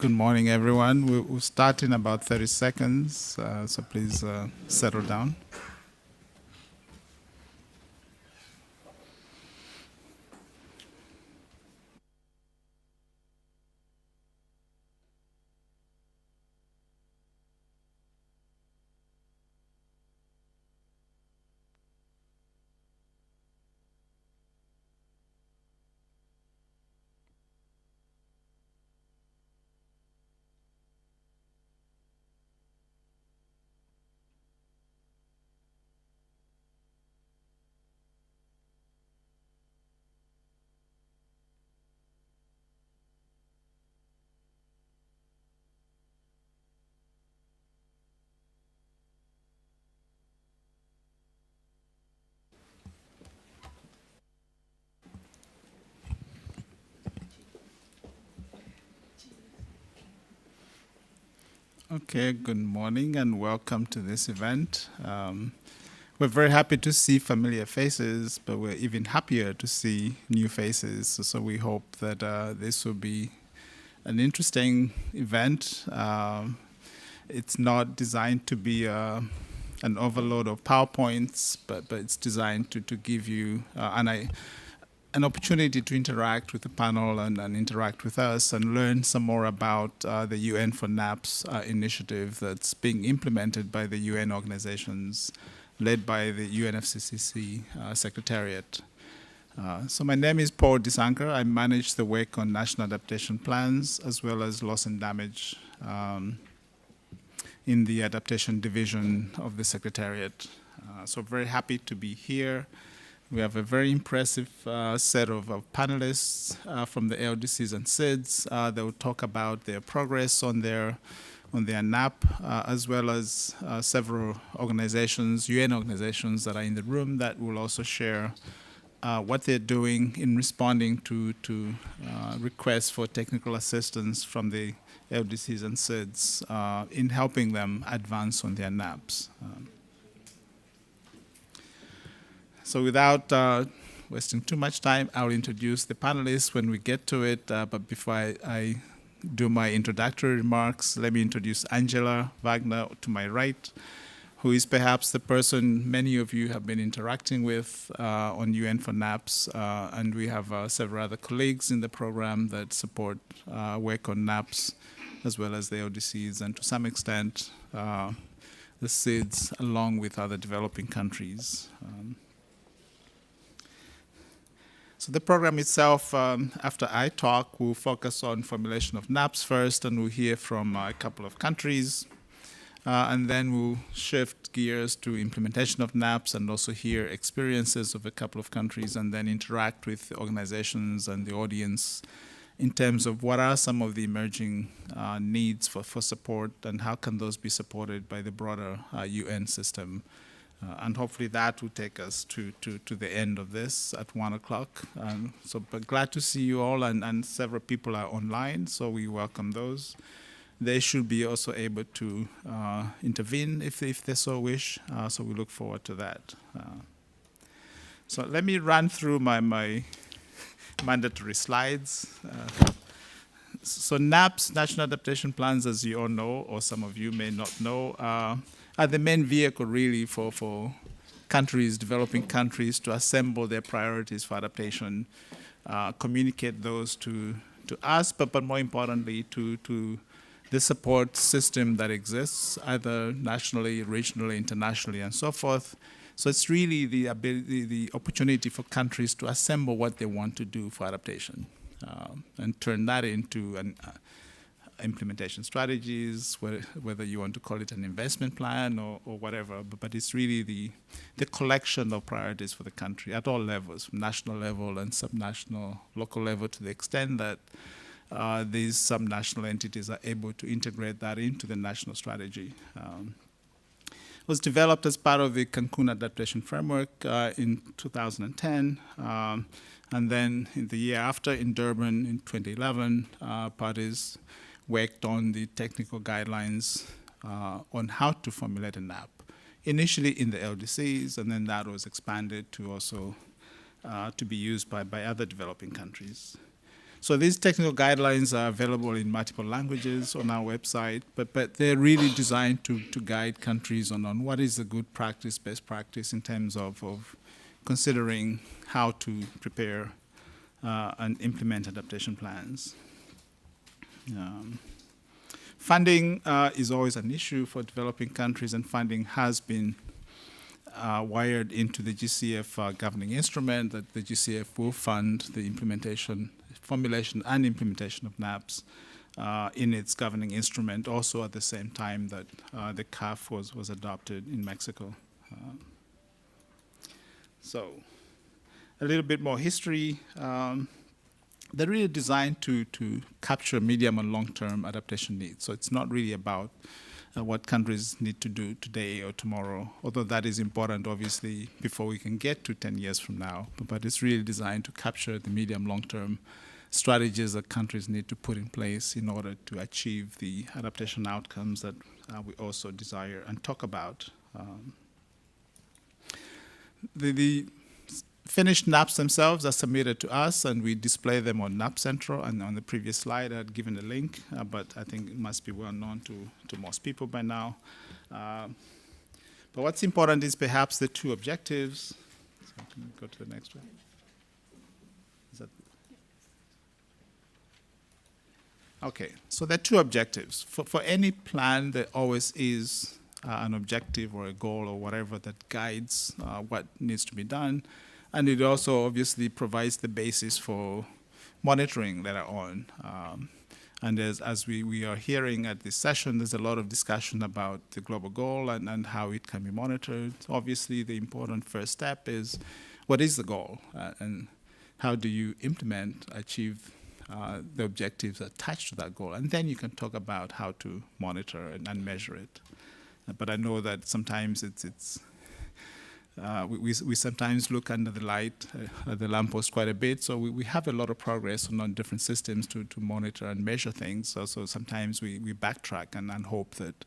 Good morning, everyone. We'll start in about 30 seconds, so please settle down. Okay, good morning and welcome to this event. We're very happy to see familiar faces, but we're even happier to see new faces. So we hope that this will be an interesting event. It's not designed to be an overload of PowerPoints, but it's designed to give you an opportunity to interact with the panel and interact with us and learn some more about the UN4NAPs initiative that's being implemented by the UN organizations led by the UNFCCC Secretariat. So my name is Paul Disankar. I manage the work on National Adaptation Plans as well as loss and damage in the Adaptation Division of the Secretariat. So very happy to be here. We have a very impressive set of panelists from the LDCs and SIDS. They will talk about their progress on their NAP, as well as several organizations, UN organizations that are in the room that will also share what they're doing in responding to requests for technical assistance from the LDCs and SIDS in helping them advance on their NAPs. So without wasting too much time, I'll introduce the panelists when we get to it. But before I do my introductory remarks, let me introduce Angela Wagner to my right, who is perhaps the person many of you have been interacting with on UN4NAPs. And we have several other colleagues in the program that support work on NAPs, as well as the LDCs, and to some extent, the SIDS, along with other developing countries. So the program itself, after I talk, will focus on formulation of NAPs first, and we'll hear from a couple of countries. And then we'll shift gears to implementation of NAPs and also hear experiences of a couple of countries, and then interact with the organizations and the audience in terms of what are some of the emerging needs for support and how can those be supported by the broader UN system. And hopefully that will take us to the end of this at 1 o'clock. But glad to see you all, and several people are online, so we welcome those. They should be also able to intervene if they so wish, so we look forward to that. So let me run through my mandatory slides. So NAPs, National Adaptation Plans, as you all know, or some of you may not know, are the main vehicle really for countries, developing countries, to assemble their priorities for adaptation, communicate those to us, but more importantly to the support system that exists, either nationally, regionally, internationally, and so forth. So it's really the opportunity for countries to assemble what they want to do for adaptation and turn that into an implementation strategies, whether you want to call it an investment plan or whatever, but it's really the collection of priorities for the country at all levels, from national level and subnational, local level, to the extent that these subnational entities are able to integrate that into the national strategy. It was developed as part of the Cancun Adaptation Framework in 2010, and then in the year after, in Durban in 2011, parties worked on the technical guidelines on how to formulate a NAP, initially in the LDCs, and then that was expanded to also to be used by other developing countries. So these technical guidelines are available in multiple languages on our website, but they're really designed to guide countries on what is a good practice, best practice in terms of considering how to prepare and implement adaptation plans. Funding is always an issue for developing countries, and funding has been wired into the GCF governing instrument, that the GCF will fund the implementation, formulation and implementation of NAPs in its governing instrument, also at the same time that the CAF was adopted in Mexico. So a little bit more history. They're really designed to capture medium and long-term adaptation needs. So it's not really about what countries need to do today or tomorrow, although that is important, obviously, before we can get to 10 years from now. But it's really designed to capture the medium, long-term strategies that countries need to put in place in order to achieve the adaptation outcomes that we also desire and talk about. The finished NAPs themselves are submitted to us, and we display them on NAP Central. And on the previous slide, I had given a link, but I think it must be well known to most people by now. But what's important is perhaps the two objectives. So can we go to the next one? Is that okay, so there are two objectives. For any plan, there always is an objective or a goal or whatever that guides what needs to be done. And it also obviously provides the basis for monitoring later on. And as we are hearing at this session, there's a lot of discussion about the global goal and how it can be monitored. Obviously, the important first step is, what is the goal? And how do you implement, achieve the objectives attached to that goal? And then you can talk about how to monitor and measure it. But I know that sometimes we sometimes look under the light, the lamppost quite a bit, so we have a lot of progress on different systems to monitor and measure things. So sometimes we backtrack and hope that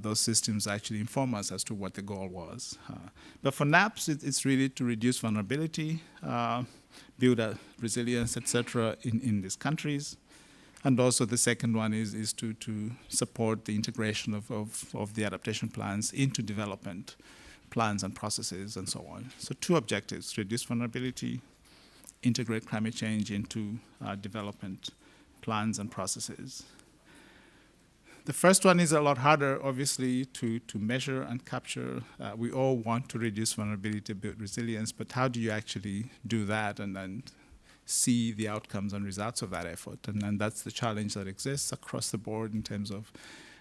those systems actually inform us as to what the goal was. But for NAPs, it's really to reduce vulnerability, build a resilience, etc. in these countries. And also the second one is to support the integration of the adaptation plans into development plans and processes and so on. So two objectives: reduce vulnerability, integrate climate change into development plans and processes. The first one is a lot harder, obviously, to measure and capture. We all want to reduce vulnerability, build resilience, but how do you actually do that and see the outcomes and results of that effort? And that's the challenge that exists across the board in terms of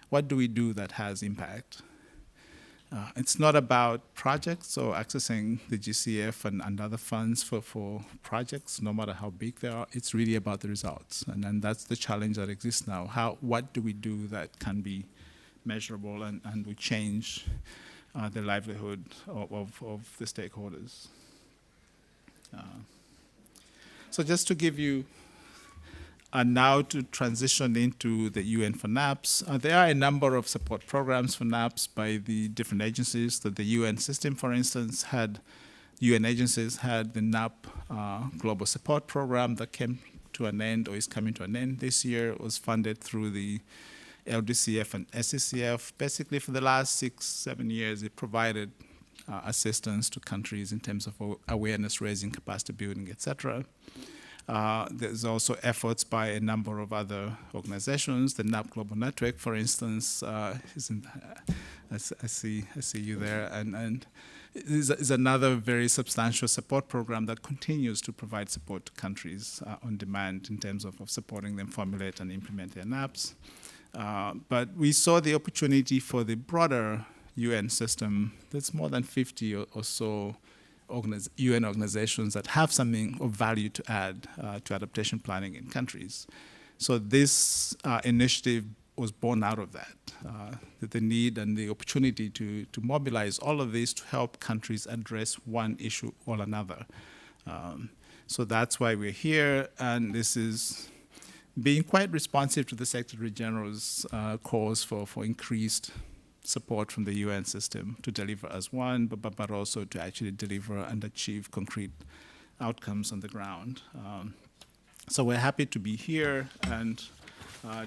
what do we do that has impact. It's not about projects or accessing the GCF and other funds for projects, no matter how big they are. It's really about the results. And that's the challenge that exists now. What do we do that can be measurable and will change the livelihood of the stakeholders? So just to give you now to transition into the UN4NAPs. There are a number of support programs for NAPs by the different agencies. That the UN system, for instance, UN agencies had the NAP Global Support Program that came to an end or is coming to an end this year. It was funded through the LDCF and SCCF. Basically, for the last 6-7 years, it provided assistance to countries in terms of awareness raising, capacity building, etc. There's also efforts by a number of other organizations. The NAP Global Network, for instance, I see you there, and is another very substantial support program that continues to provide support to countries on demand in terms of supporting them formulate and implement their NAPs. But we saw the opportunity for the broader UN system. There's more than 50 or so UN organizations that have something of value to add to adaptation planning in countries. So this initiative was born out of that, the need and the opportunity to mobilize all of this to help countries address one issue or another. So that's why we're here, and this is being quite responsive to the Secretary General's calls for increased support from the UN system to deliver as one, but also to actually deliver and achieve concrete outcomes on the ground. So we're happy to be here, and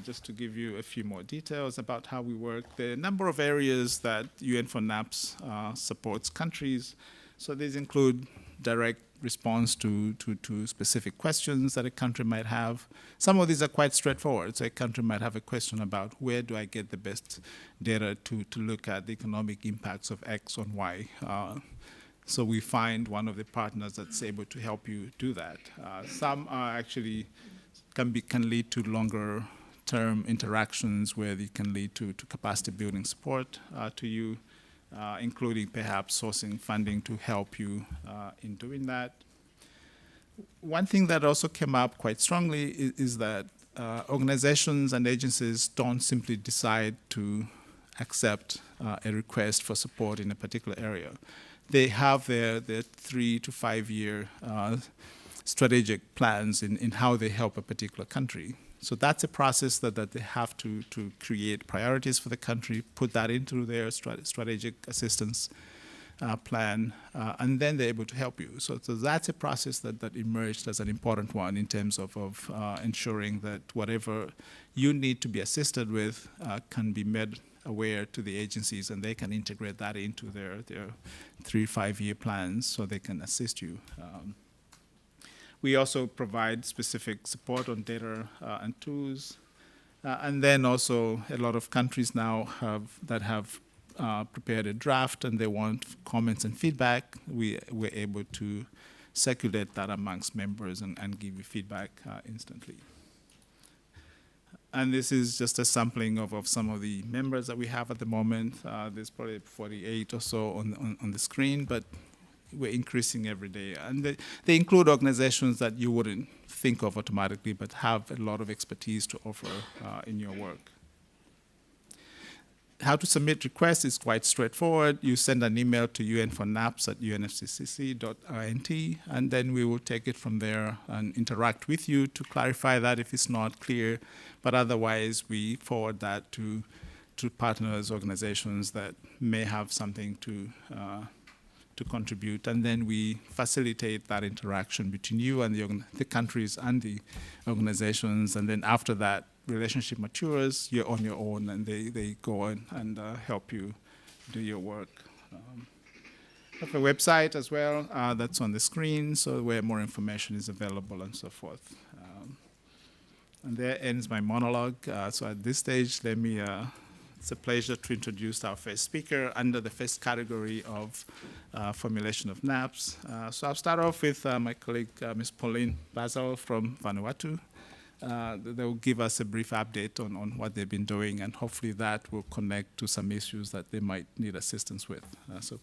just to give you a few more details about how we work, there are a number of areas that UN4NAPs supports countries. So these include direct response to specific questions that a country might have. Some of these are quite straightforward. So a country might have a question about where do I get the best data to look at the economic impacts of X on Y. So we find one of the partners that's able to help you do that. Some are actually can lead to longer term interactions where they can lead to capacity building support to you, including perhaps sourcing funding to help you in doing that. One thing that also came up quite strongly is that organizations and agencies don't simply decide to accept a request for support in a particular area. They have their 3 to 5 year strategic plans in how they help a particular country. So that's a process that they have to create priorities for the country, put that into their strategic assistance plan, and then they're able to help you. So that's a process that emerged as an important one in terms of ensuring that whatever you need to be assisted with can be made aware to the agencies, and they can integrate that into their 3-5 year plans so they can assist you. We also provide specific support on data and tools. And then also a lot of countries now have prepared a draft and they want comments and feedback. We're able to circulate that amongst members and give you feedback instantly. And this is just a sampling of some of the members that we have at the moment. There's probably 48 or so on the screen, but we're increasing every day. And they include organizations that you wouldn't think of automatically, but have a lot of expertise to offer in your work. How to submit requests is quite straightforward. You send an email to UN4NAPs@unfccc.int, and then we will take it from there and interact with you to clarify that if it's not clear. But otherwise, we forward that to partners, organizations that may have something to contribute, and then we facilitate that interaction between you and the countries and the organizations, and then after that relationship matures, you're on your own, and they go on and help you do your work. We have a website as well that's on the screen, so where more information is available and so forth. And there ends my monologue. So at this stage, it's a pleasure to introduce our first speaker under the first category of formulation of NAPs. So I'll start off with my colleague, Ms. Pauline Basil from Vanuatu. They will give us a brief update on what they've been doing, and hopefully that will connect to some issues that they might need assistance with. So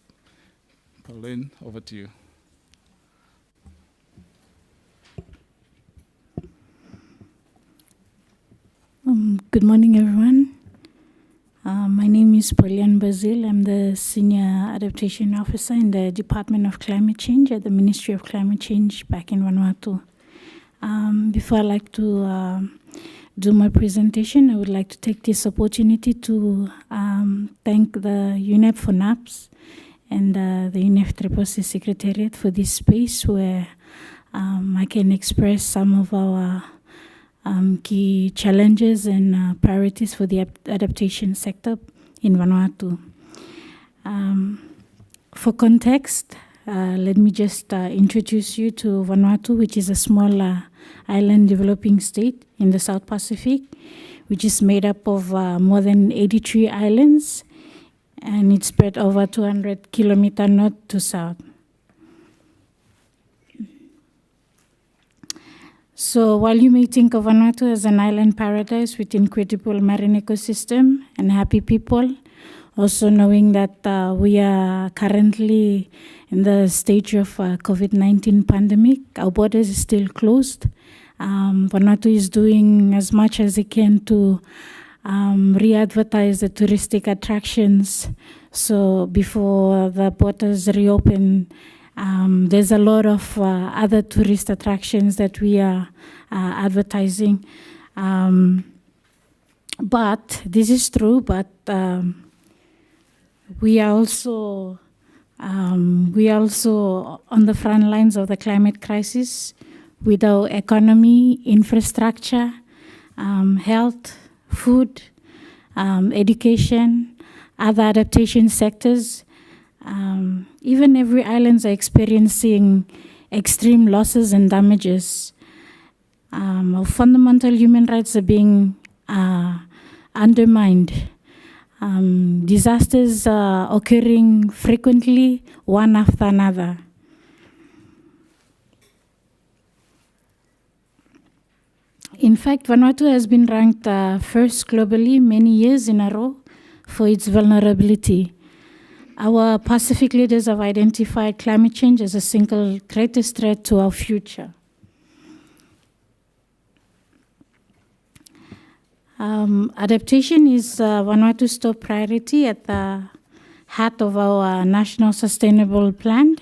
Pauline, over to you. Good morning, everyone. My name is Pauline Basil. I'm the Senior Adaptation Officer in the Department of Climate Change at the Ministry of Climate Change back in Vanuatu. Before I'd like to do my presentation, I would like to take this opportunity to thank the UN4NAPs and the UNFCCC Secretariat for this space where I can express some of our key challenges and priorities for the adaptation sector in Vanuatu. For context, let me just introduce you to Vanuatu, which is a small island developing state in the South Pacific, which is made up of more than 83 islands, and it's spread over 200 kilometers north to south. So while you may think of Vanuatu as an island paradise with incredible marine ecosystem and happy people, also knowing that we are currently in the stage of COVID-19 pandemic, our borders is still closed. Vanuatu is doing as much as it can to re-advertise the touristic attractions. So before the borders reopen, there's a lot of other tourist attractions that we are advertising. But this is true, but we are also on the front lines of the climate crisis, with our economy, infrastructure, health, food, education, other adaptation sectors. Even every islands are experiencing extreme losses and damages. Our fundamental human rights are being undermined. Disasters are occurring frequently, one after another. In fact, Vanuatu has been ranked first globally many years in a row for its vulnerability. Our Pacific leaders have identified climate change as a single greatest threat to our future. Adaptation is Vanuatu's top priority at the heart of our National Sustainable Plan.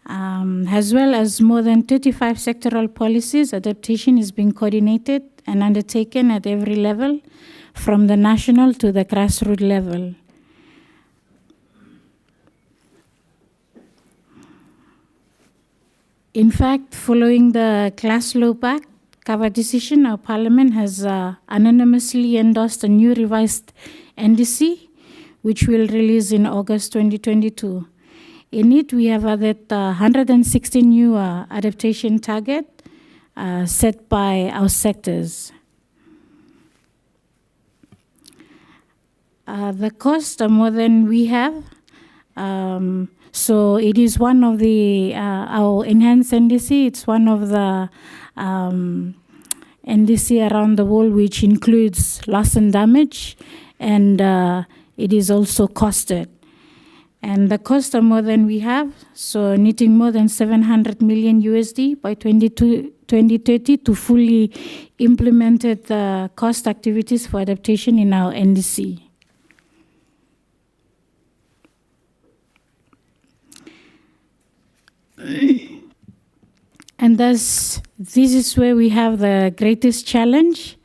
As well as more than 35 sectoral policies, adaptation is being coordinated and undertaken at every level, from the national to the grassroots level. In fact, following the Glasgow Pact cover decision, our Parliament has unanimously endorsed a new revised NDC, which will release in August 2022. In it, we have added 160 new adaptation targets set by our sectors. The costs are more than we have. So it is one of the, our enhanced NDC, it's one of the NDC around the world which includes loss and damage, and it is also costed. And the costs are more than we have, so needing more than 700 million USD by 2030 to fully implement the cost activities for adaptation in our NDC. And thus, this is where we have the greatest challenge.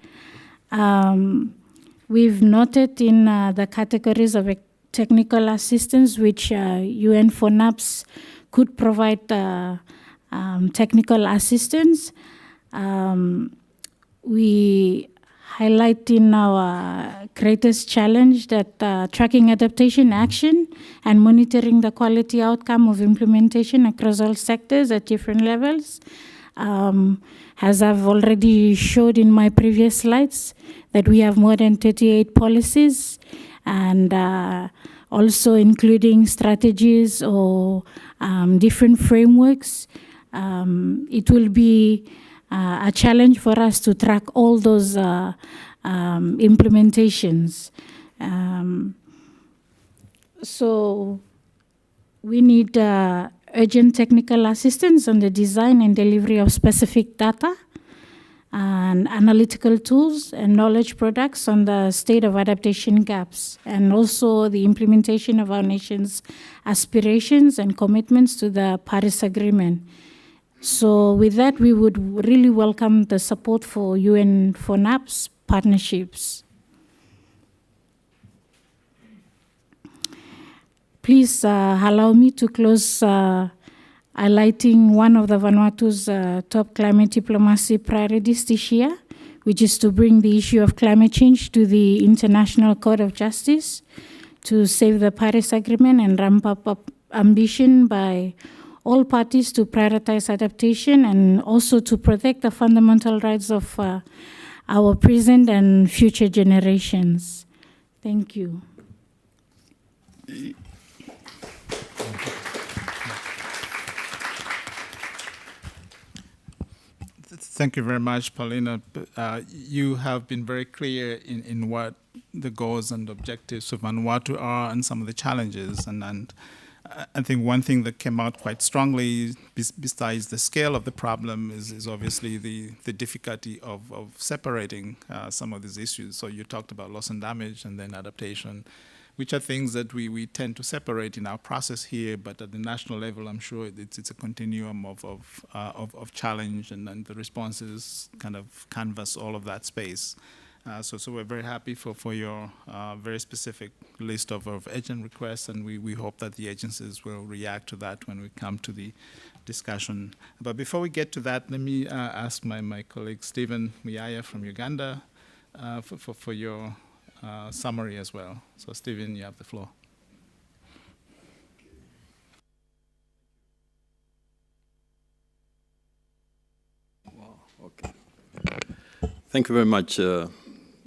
We've noted in the categories of technical assistance, which UN4NAPs could provide technical assistance. We highlight in our greatest challenge that tracking adaptation action and monitoring the quality outcome of implementation across all sectors at different levels. As I've already showed in my previous slides, that we have more than 38 policies, and also including strategies or different frameworks. It will be a challenge for us to track all those implementations. So we need urgent technical assistance on the design and delivery of specific data and analytical tools and knowledge products on the state of adaptation gaps, and also the implementation of our nation's aspirations and commitments to the Paris Agreement. So with that, we would really welcome the support for UN4NAPs partnerships. Please allow me to close highlighting one of the Vanuatu's top climate diplomacy priorities this year, which is to bring the issue of climate change to the International Court of Justice to save the Paris Agreement and ramp up ambition by all parties to prioritize adaptation and also to protect the fundamental rights of our present and future generations. Thank you. Thank you very much, Paulina. You have been very clear in what the goals and objectives of Vanuatu are and some of the challenges. And I think one thing that came out quite strongly, besides the scale of the problem, is obviously the difficulty of separating some of these issues. So you talked about loss and damage and then adaptation, which are things that we tend to separate in our process here, but at the national level, I'm sure it's a continuum of challenge, and the responses kind of canvas all of that space. So we're very happy for your very specific list of urgent requests, and we hope that the agencies will react to that when we come to the discussion. But before we get to that, let me ask my colleague Stephen Muyaya from Uganda for your summary as well. So Stephen, you have the floor. Wow, okay. Thank you very much.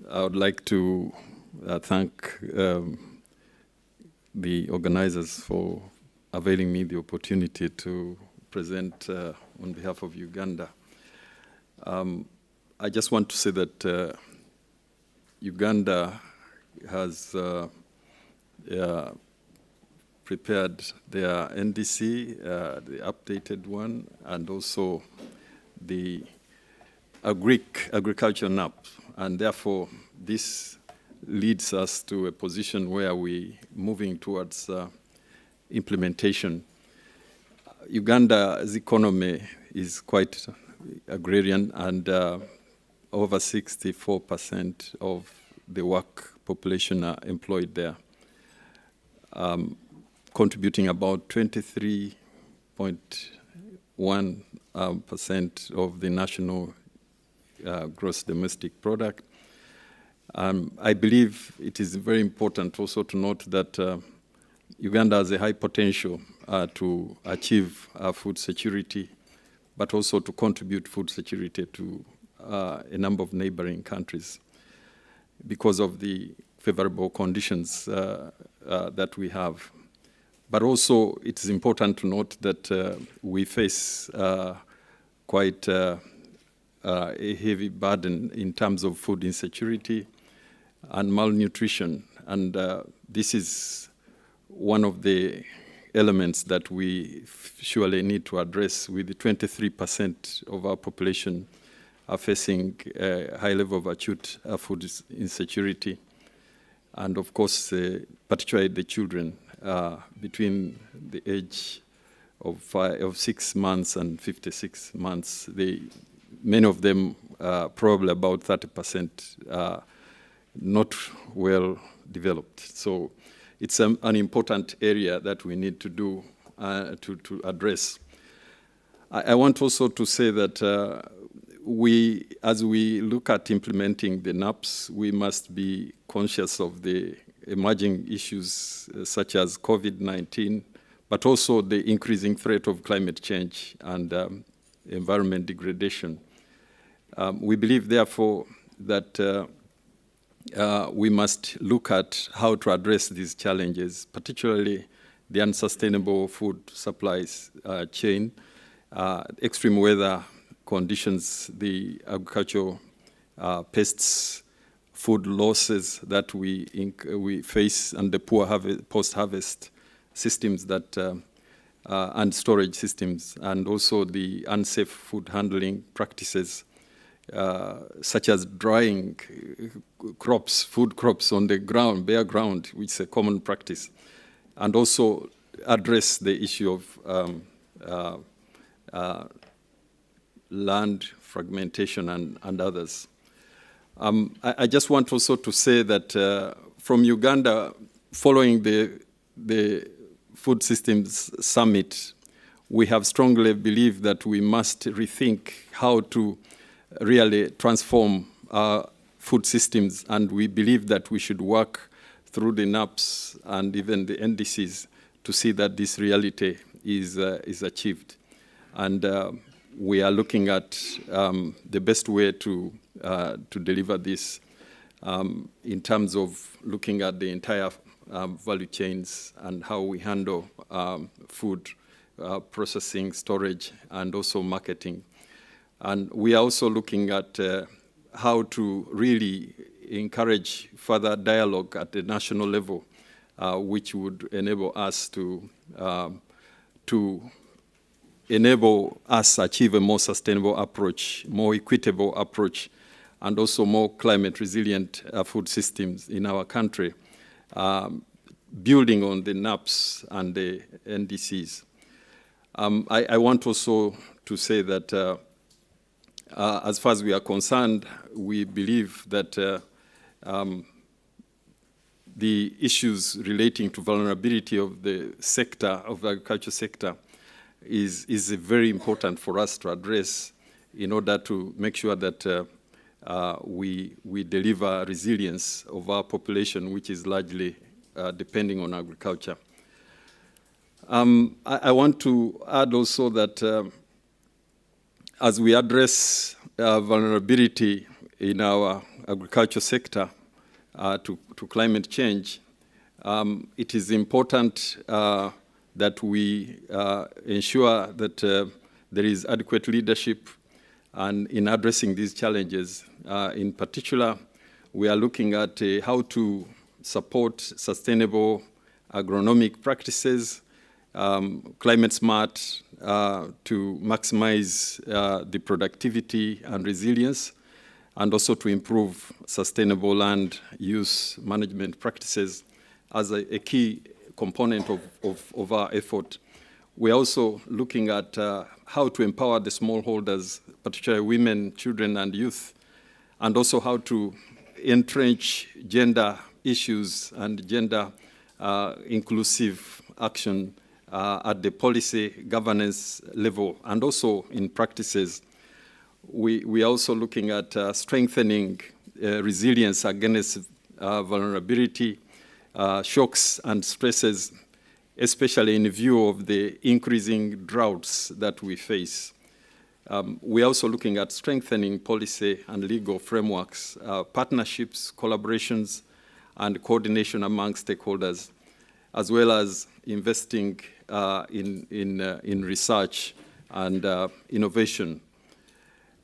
I would like to thank the organizers for availing me the opportunity to present on behalf of Uganda. I just want to say that Uganda has prepared their NDC, the updated one, and also the agriculture NAP. And therefore, this leads us to a position where we're moving towards implementation. Uganda's economy is quite agrarian, and over 64% of the work population are employed there, contributing about 23.1% of the national gross domestic product. I believe it is very important also to note that Uganda has a high potential to achieve food security, but also to contribute food security to a number of neighboring countries because of the favorable conditions that we have. But also, it is important to note that we face quite a heavy burden in terms of food insecurity and malnutrition. And this is one of the elements that we surely need to address, with the 23% of our population are facing a high level of acute food insecurity. And of course, particularly the children between the age of 6 months and 56 months, many of them, probably about 30%, are not well developed. So it's an important area that we need to do to address. I want also to say that as we look at implementing the NAPs, we must be conscious of the emerging issues such as COVID-19, but also the increasing threat of climate change and environment degradation. We believe, therefore, that we must look at how to address these challenges, particularly the unsustainable food supplies chain, extreme weather conditions, the agricultural pests, food losses that we face, and the poor post-harvest systems that and storage systems, and also the unsafe food handling practices, such as drying crops, food crops on the ground, bare ground, which is a common practice, and also address the issue of land fragmentation and others. I just want also to say that from Uganda, following the Food Systems Summit, we have strongly believed that we must rethink how to really transform our food systems, and we believe that we should work through the NAPs and even the NDCs to see that this reality is achieved. And we are looking at the best way to deliver this in terms of looking at the entire value chains and how we handle food processing, storage, and also marketing. And we are also looking at how to really encourage further dialogue at the national level, which would enable us to achieve a more sustainable approach, more equitable approach, and also more climate resilient food systems in our country, building on the NAPs and the NDCs. I want also to say that as far as we are concerned, we believe that the issues relating to vulnerability of the sector, of the agriculture sector, is very important for us to address in order to make sure that we deliver resilience of our population, which is largely depending on agriculture. I want to add also that as we address vulnerability in our agriculture sector to climate change, it is important that we ensure that there is adequate leadership and in addressing these challenges. In particular, we are looking at how to support sustainable agronomic practices, climate smart, to maximize the productivity and resilience, and also to improve sustainable land use management practices as a key component of our effort. We're also looking at how to empower the smallholders, particularly women, children, and youth, and also how to entrench gender issues and gender inclusive action at the policy governance level, and also in practices. We are also looking at strengthening resilience against vulnerability, shocks and stresses, especially in view of the increasing droughts that we face. We are also looking at strengthening policy and legal frameworks, partnerships, collaborations, and coordination among stakeholders, as well as investing in research and innovation.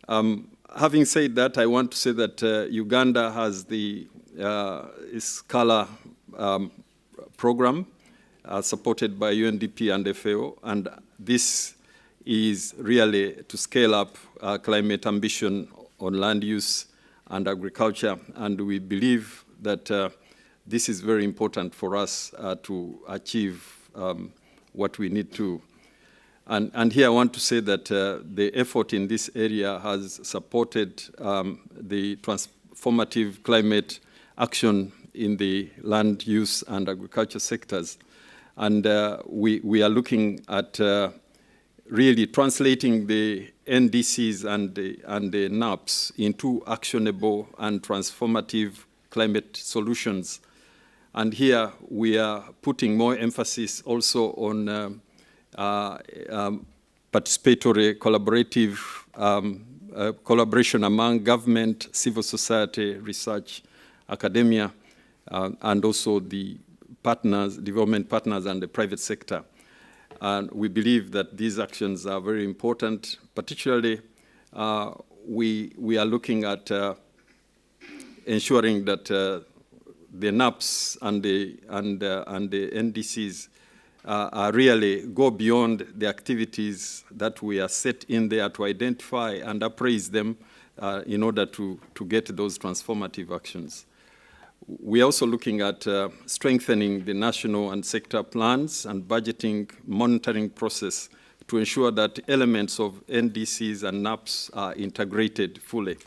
Having said that, I want to say that Uganda has the SCALA program supported by UNDP and FAO, and this is really to scale up climate ambition on land use and agriculture, and we believe that this is very important for us to achieve what we need to. And here I want to say that the effort in this area has supported the transformative climate action in the land use and agriculture sectors. And we are looking at really translating the NDCs and the NAPs into actionable and transformative climate solutions. And here we are putting more emphasis also on participatory, collaborative collaboration among government, civil society, research, academia, and also the partners, development partners, and the private sector. And we believe that these actions are very important. Particularly, we are looking at ensuring that the NAPs and the NDCs really go beyond the activities that we are set in there to identify and appraise them in order to get those transformative actions. We are also looking at strengthening the national and sector plans and budgeting monitoring process to ensure that elements of NDCs and NAPs are integrated fully.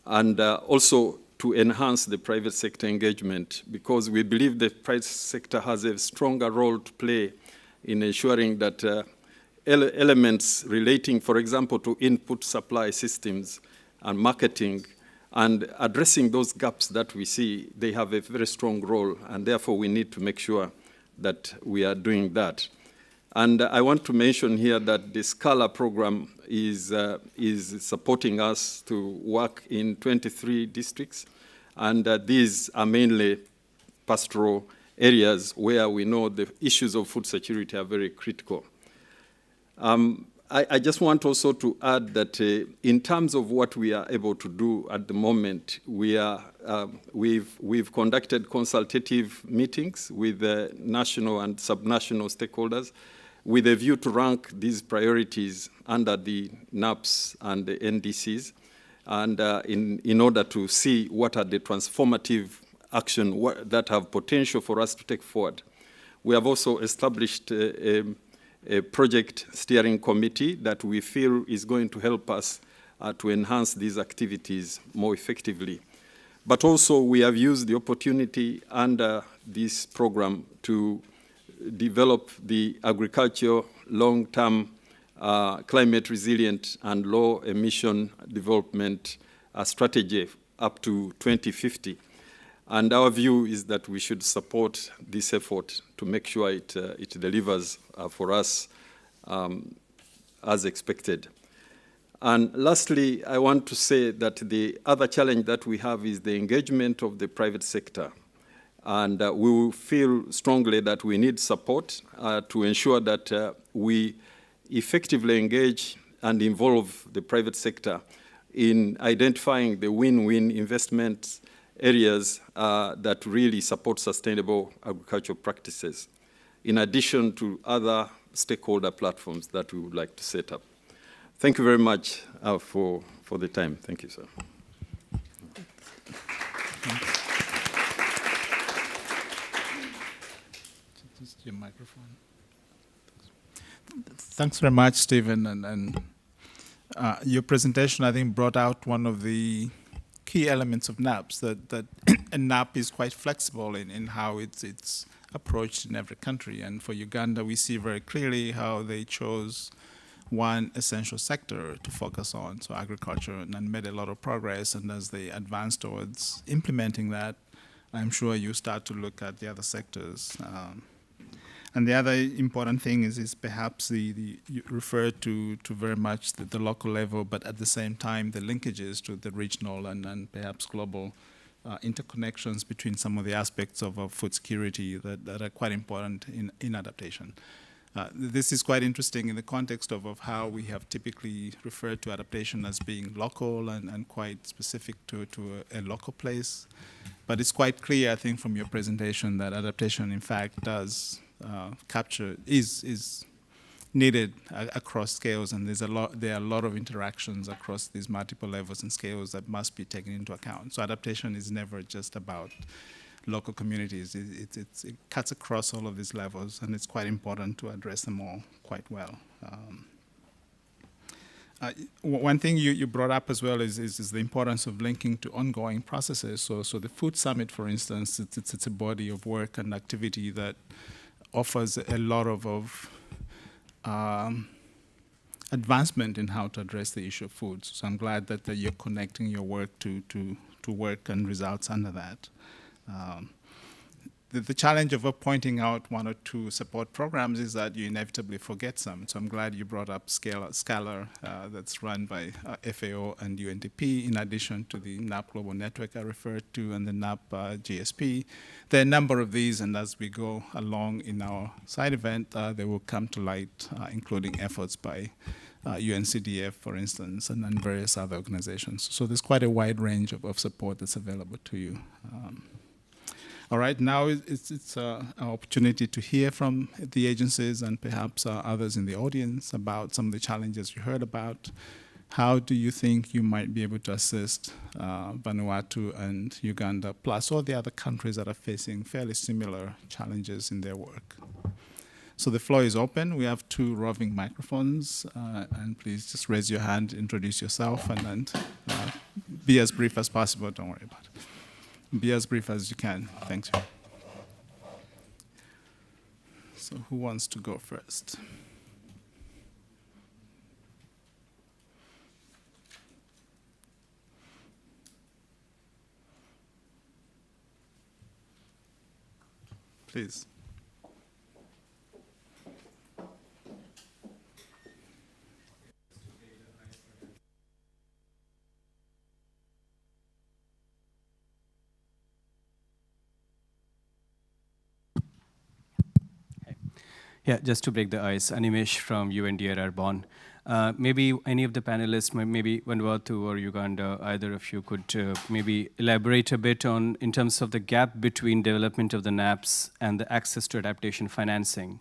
And also to enhance the private sector engagement, because we believe the private sector has a stronger role to play in ensuring that elements relating, for example, to input supply systems and marketing and addressing those gaps that we see, they have a very strong role, and therefore we need to make sure that we are doing that. And I want to mention here that the SCALA program is supporting us to work in 23 districts, and these are mainly pastoral areas where we know the issues of food security are very critical. I just want also to add that in terms of what we are able to do at the moment, we've conducted consultative meetings with national and subnational stakeholders with a view to rank these priorities under the NAPs and the NDCs, and in order to see what are the transformative action that have potential for us to take forward. We have also established a project steering committee that we feel is going to help us to enhance these activities more effectively. But also we have used the opportunity under this program to develop the agriculture long-term climate resilient and low emission development strategy up to 2050. And our view is that we should support this effort to make sure it delivers for us as expected. And lastly, I want to say that the other challenge that we have is the engagement of the private sector. And we feel strongly that we need support to ensure that we effectively engage and involve the private sector in identifying the win-win investment areas that really support sustainable agricultural practices, in addition to other stakeholder platforms that we would like to set up. Thank you very much for the time. Thank you, sir. Just your microphone. Thanks very much, Stephen. And your presentation, I think, brought out one of the key elements of NAPs, that a NAP is quite flexible in how it's approached in every country. And for Uganda, we see very clearly how they chose one essential sector to focus on, so agriculture, and made a lot of progress. And as they advance towards implementing that, I'm sure you start to look at the other sectors. And the other important thing is perhaps you refer to very much the local level, but at the same time, the linkages to the regional and perhaps global interconnections between some of the aspects of food security that are quite important in adaptation. This is quite interesting in the context of how we have typically referred to adaptation as being local and quite specific to a local place. But it's quite clear, I think, from your presentation that adaptation, in fact, does capture, is needed across scales, and there are a lot of interactions across these multiple levels and scales that must be taken into account. So adaptation is never just about local communities. It cuts across all of these levels, and it's quite important to address them all quite well. One thing you brought up as well is the importance of linking to ongoing processes. So the Food Summit, for instance, it's a body of work and activity that offers a lot of advancement in how to address the issue of food. So I'm glad that you're connecting your work to work and results under that. The challenge of pointing out one or two support programs is that you inevitably forget some. So I'm glad you brought up Scalar that's run by FAO and UNDP, in addition to the NAP Global Network I referred to and the NAP GSP. There are a number of these, and as we go along in our side event, they will come to light, including efforts by UNCDF, for instance, and then various other organizations. So there's quite a wide range of support that's available to you. All right, now it's an opportunity to hear from the agencies and perhaps others in the audience about some of the challenges you heard about. How do you think you might be able to assist Vanuatu and Uganda, plus all the other countries that are facing fairly similar challenges in their work? So the floor is open. We have 2 roving microphones, and please just raise your hand, introduce yourself, and be as brief as possible. Don't worry about it. Be as brief as you can. Thanks. So who wants to go first? Please. Yeah, just to break the ice, Animesh from UNDRR Bonn. Maybe any of the panelists, maybe Vanuatu or Uganda, either of you could maybe elaborate a bit on, in terms of the gap between development of the NAPs and the access to adaptation financing.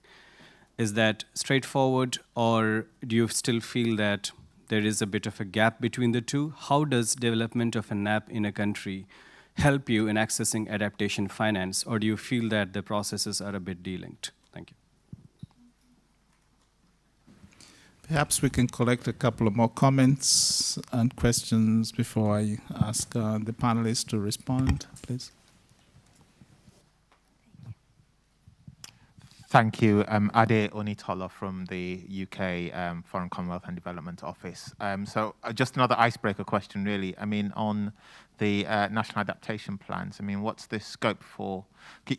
Is that straightforward, or do you still feel that there is a bit of a gap between the two? How does development of a NAP in a country help you in accessing adaptation finance, or do you feel that the processes are a bit delinked? Thank you. Perhaps we can collect a couple of more comments and questions before I ask the panelists to respond, please. Thank you. Ade Onitola from the UK Foreign Commonwealth and Development Office. So just another icebreaker question, really. I mean, on the National Adaptation Plans, I mean, what's the scope for,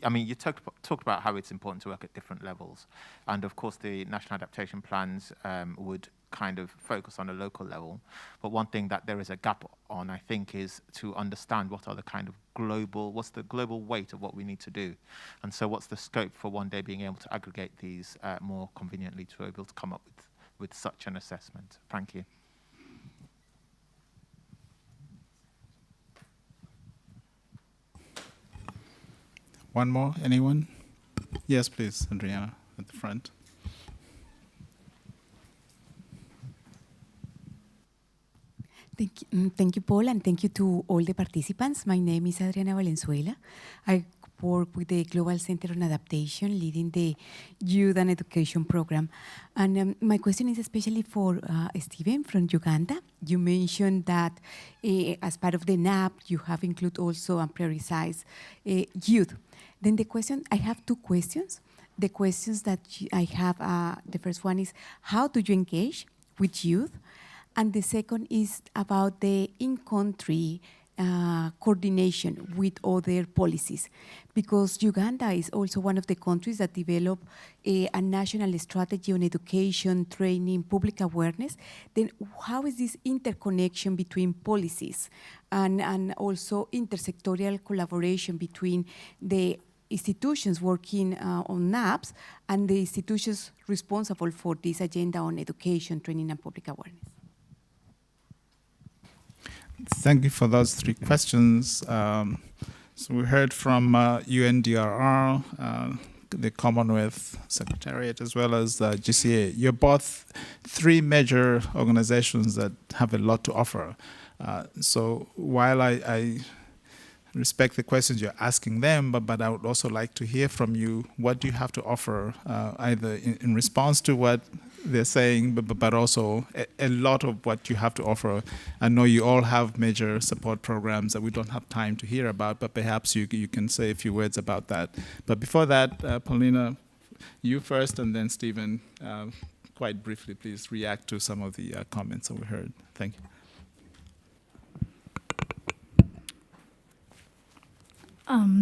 I mean, you talked about how it's important to work at different levels. And of course, the National Adaptation Plans would kind of focus on a local level. But one thing that there is a gap on, I think, is to understand what are the kind of what's the global weight of what we need to do? And so what's the scope for one day being able to aggregate these more conveniently to be able to come up with such an assessment? Thank you. One more, anyone? Yes, please, Adriana, at the front. Thank you, Paul, and thank you to all the participants. My name is Adriana Valenzuela. I work with the Global Center on Adaptation, leading the Youth and Education Program. And my question is especially for Stephen from Uganda. You mentioned that as part of the NAP, you have included also and prioritized youth. Then the question, I have two questions. The questions that I have, the first one is, how do you engage with youth? And the second is about the in-country coordination with other policies, because Uganda is also one of the countries that develop a national strategy on education, training, public awareness. Then how is this interconnection between policies and also intersectorial collaboration between the institutions working on NAPs and the institutions responsible for this agenda on education, training, and public awareness? Thank you for those three questions. So we heard from UNDRR, the Commonwealth Secretariat, as well as GCA. You're both three major organizations that have a lot to offer. So while I respect the questions you're asking them, but I would also like to hear from you, what do you have to offer, either in response to what they're saying, but also a lot of what you have to offer. I know you all have major support programs that we don't have time to hear about, but perhaps you can say a few words about that. But before that, Paulina, you first, and then Stephen, quite briefly, please react to some of the comments that we heard. Thank you.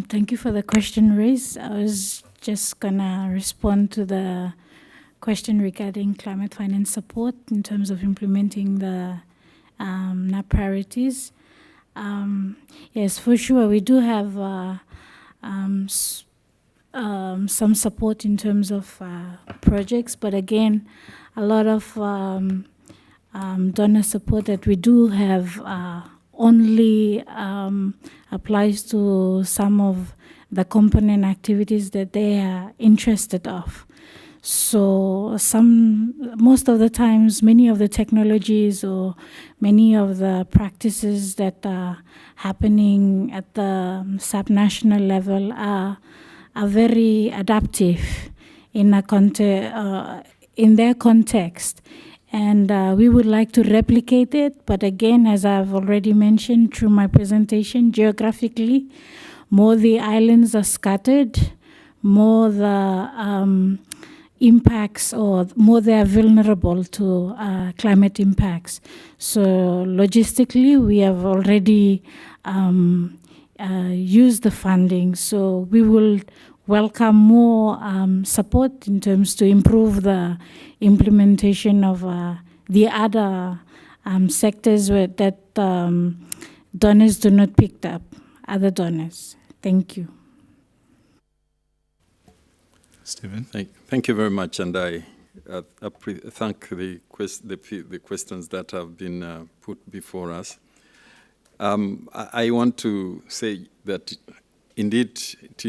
Thank you for the question raised. I was just gonna respond to the question regarding climate finance support in terms of implementing the NAP priorities. Yes, for sure, we do have some support in terms of projects, but again, a lot of donor support that we do have only applies to some of the component activities that they are interested of. So most of the times, many of the technologies or many of the practices that are happening at the subnational level are very adaptive in their context. And we would like to replicate it, but again, as I've already mentioned through my presentation, geographically, more the islands are scattered, more the impacts, or more they are vulnerable to climate impacts. So logistically, we have already used the funding. So we will welcome more support in terms to improve the implementation of the other sectors that donors do not pick up, other donors. Thank you. Stephen. Thank you very much, and I thank the questions that have been put before us. I want to say that indeed it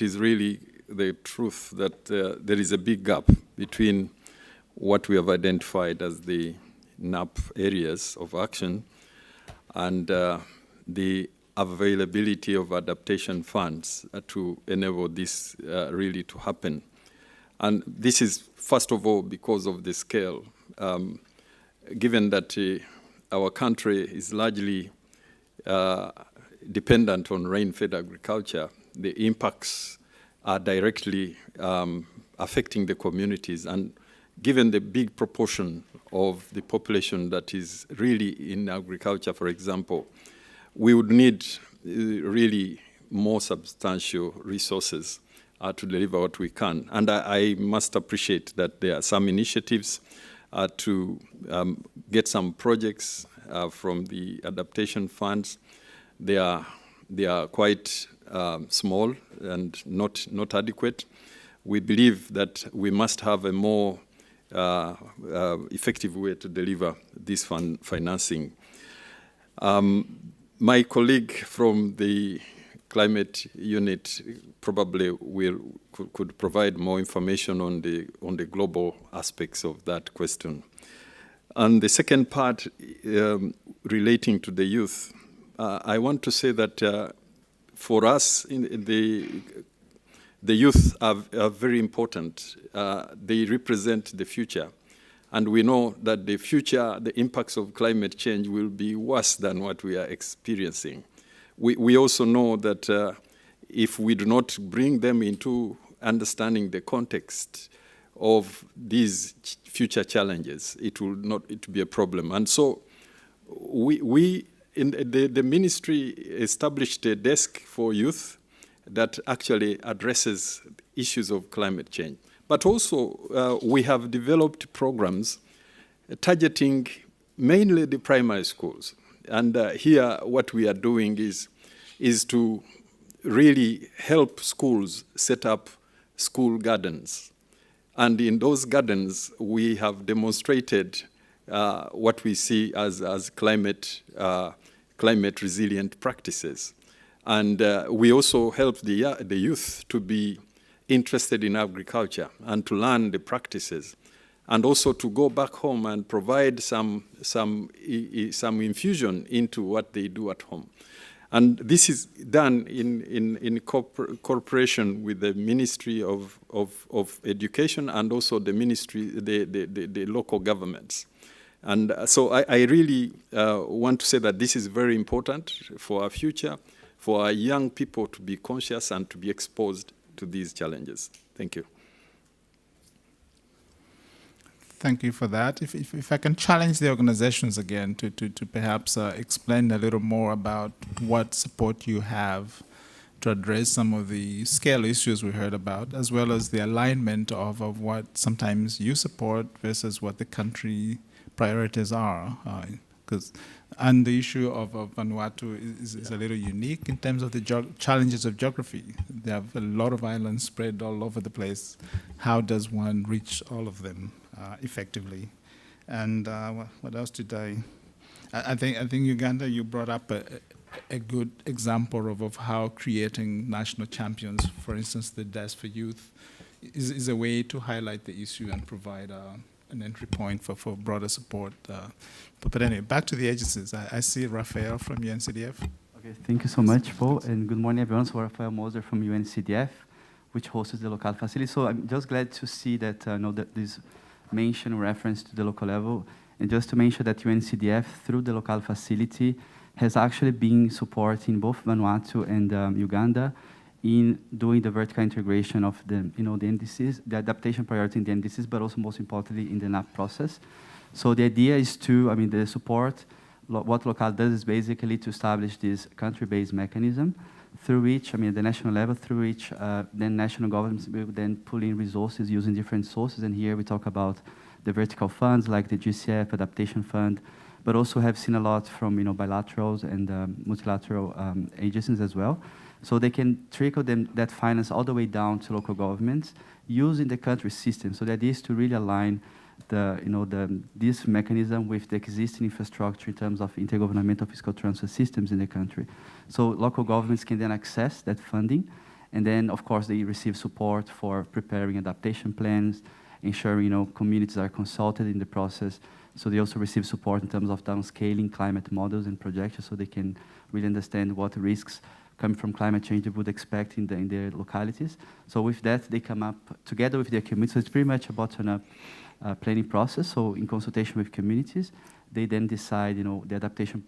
is really the truth that there is a big gap between what we have identified as the NAP areas of action and the availability of adaptation funds to enable this really to happen. And this is, first of all, because of the scale given that our country is largely dependent on rain-fed agriculture, the impacts are directly affecting the communities. And given the big proportion of the population that is really in agriculture, for example, we would need really more substantial resources to deliver what we can. And I must appreciate that there are some initiatives to get some projects from the adaptation funds. They are quite small and not adequate. We believe that we must have a more effective way to deliver this financing. My colleague from the climate unit probably could provide more information on the global aspects of that question. And the second part relating to the youth, I want to say that for us, the youth are very important. They represent the future. And we know that the future, the impacts of climate change will be worse than what we are experiencing. We also know that if we do not bring them into understanding the context of these future challenges, it will be a problem. And so we in the ministry established a desk for youth that actually addresses issues of climate change. But also we have developed programs targeting mainly the primary schools. And here what we are doing is to really help schools set up school gardens. And in those gardens, we have demonstrated what we see as climate resilient practices. And we also help the youth to be interested in agriculture and to learn the practices, and also to go back home and provide some infusion into what they do at home. And this is done in cooperation with the Ministry of Education and also the ministry, the local governments. And so I really want to say that this is very important for our future, for our young people to be conscious and to be exposed to these challenges. Thank you. Thank you for that. If I can challenge the organizations again to perhaps explain a little more about what support you have to address some of the scale issues we heard about, as well as the alignment of what sometimes you support versus what the country priorities are. And the issue of Vanuatu is a little unique in terms of the challenges of geography. They have a lot of islands spread all over the place. How does one reach all of them effectively? And what else did I think Uganda, you brought up a good example of how creating national champions, for instance, the desk for youth, is a way to highlight the issue and provide an entry point for broader support. But anyway, back to the agencies. I see Rafael from UNCDF. Okay, thank you so much, Paul, and good morning, everyone. So Rafael Moser from UNCDF, which hosts the local facility. So I'm just glad to see that, that this mention reference to the local level, and just to mention that UNCDF, through the local facility, has actually been supporting both Vanuatu and Uganda in doing the vertical integration of the NDCs, the adaptation priority in the NDCs, but also most importantly in the NAP process. So the idea is to, the support, what Local does is basically to establish this country-based mechanism through which, the national level, through which then national governments will then pull in resources using different sources. And here we talk about the vertical funds like the GCF, Adaptation Fund, but also have seen a lot from bilaterals and multilateral agencies as well. So they can trickle that finance all the way down to local governments using the country system. So the idea is to really align this mechanism with the existing infrastructure in terms of intergovernmental fiscal transfer systems in the country. So local governments can then access that funding, and then of course they receive support for preparing adaptation plans, ensuring communities are consulted in the process. So they also receive support in terms of downscaling climate models and projections, so they can really understand what risks coming from climate change they would expect in their localities. So with that, they come up together with their communities. So it's pretty much a bottom-up planning process. So in consultation with communities, they then decide, the adaptation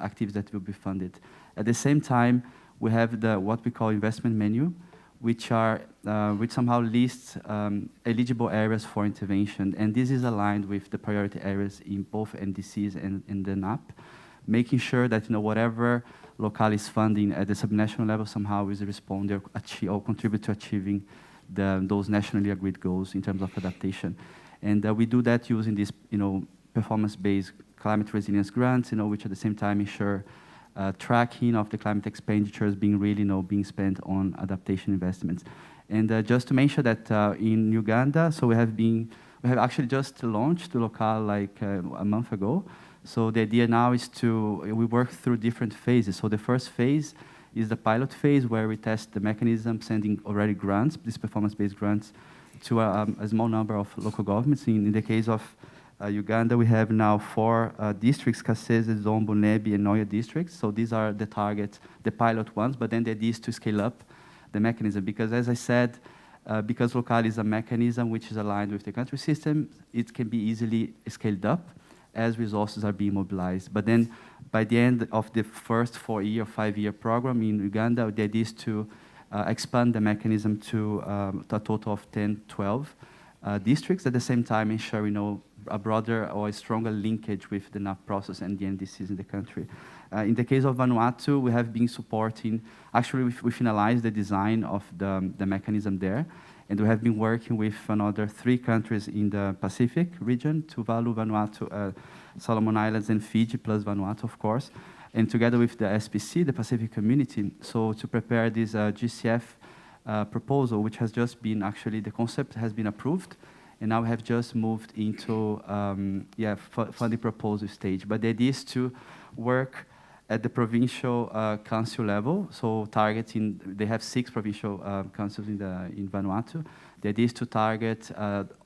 activities that will be funded. At the same time, we have what we call investment menu, which somehow lists eligible areas for intervention. And this is aligned with the priority areas in both NDCs and the NAP, making sure that whatever local is funding at the subnational level somehow is respond or contribute to achieving those nationally agreed goals in terms of adaptation. And we do that using these performance-based climate resilience grants, which at the same time ensure tracking of the climate expenditures being really being spent on adaptation investments. And just to mention that in Uganda, so we have actually just launched the local like a month ago. So the idea now is we work through different phases. So the first phase is the pilot phase where we test the mechanism, sending already grants, these performance-based grants, to a small number of local governments. In the case of Uganda, we have now 4 districts, Kasese, Zombo, Nebi, and Noya districts. So these are the targets, the pilot ones, but then the idea is to scale up the mechanism. Because as I said, because local is a mechanism which is aligned with the country system, it can be easily scaled up as resources are being mobilized. But then by the end of the first 4-year, 5-year program in Uganda, the idea is to expand the mechanism to a total of 10, 12 districts, at the same time ensure a broader or a stronger linkage with the NAP process and the NDCs in the country. In the case of Vanuatu, we have been supporting, actually we finalized the design of the mechanism there, and we have been working with another 3 countries in the Pacific region, Tuvalu, Vanuatu, Solomon Islands, and Fiji, plus Vanuatu, of course, and together with the SPC, the Pacific Community, so to prepare this GCF proposal, which has just been, actually, the concept has been approved, and now we have just moved into funding proposal stage. But the idea is to work at the provincial council level, so targeting, they have 6 provincial councils in Vanuatu. The idea is to target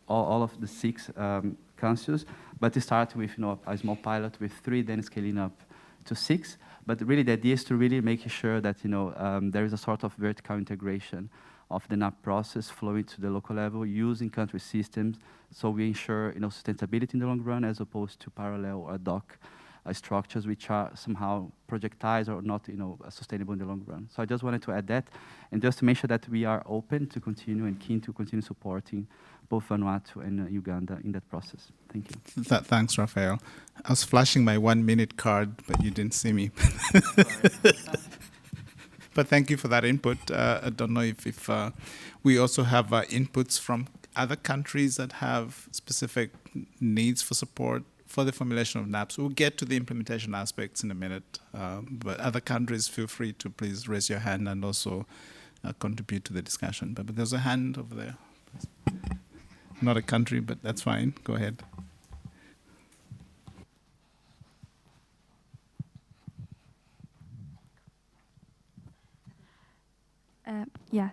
all of the 6 councils, but to start with a small pilot with 3, then scaling up to 6. But really the idea is to really make sure that there is a sort of vertical integration of the NAP process flowing to the local level using country systems, so we ensure sustainability in the long run as opposed to parallel or ad hoc structures which are somehow projectized or not sustainable in the long run. So I just wanted to add that, and just to mention that we are open to continue and keen to continue supporting both Vanuatu and Uganda in that process. Thank you. Thanks, Rafael. I was flashing my 1-minute card, but you didn't see me. But thank you for that input. I don't know if we also have inputs from other countries that have specific needs for support for the formulation of NAPs. We'll get to the implementation aspects in a minute, but other countries, feel free to please raise your hand and also contribute to the discussion. But there's a hand over there. Not a country, but that's fine. Go ahead.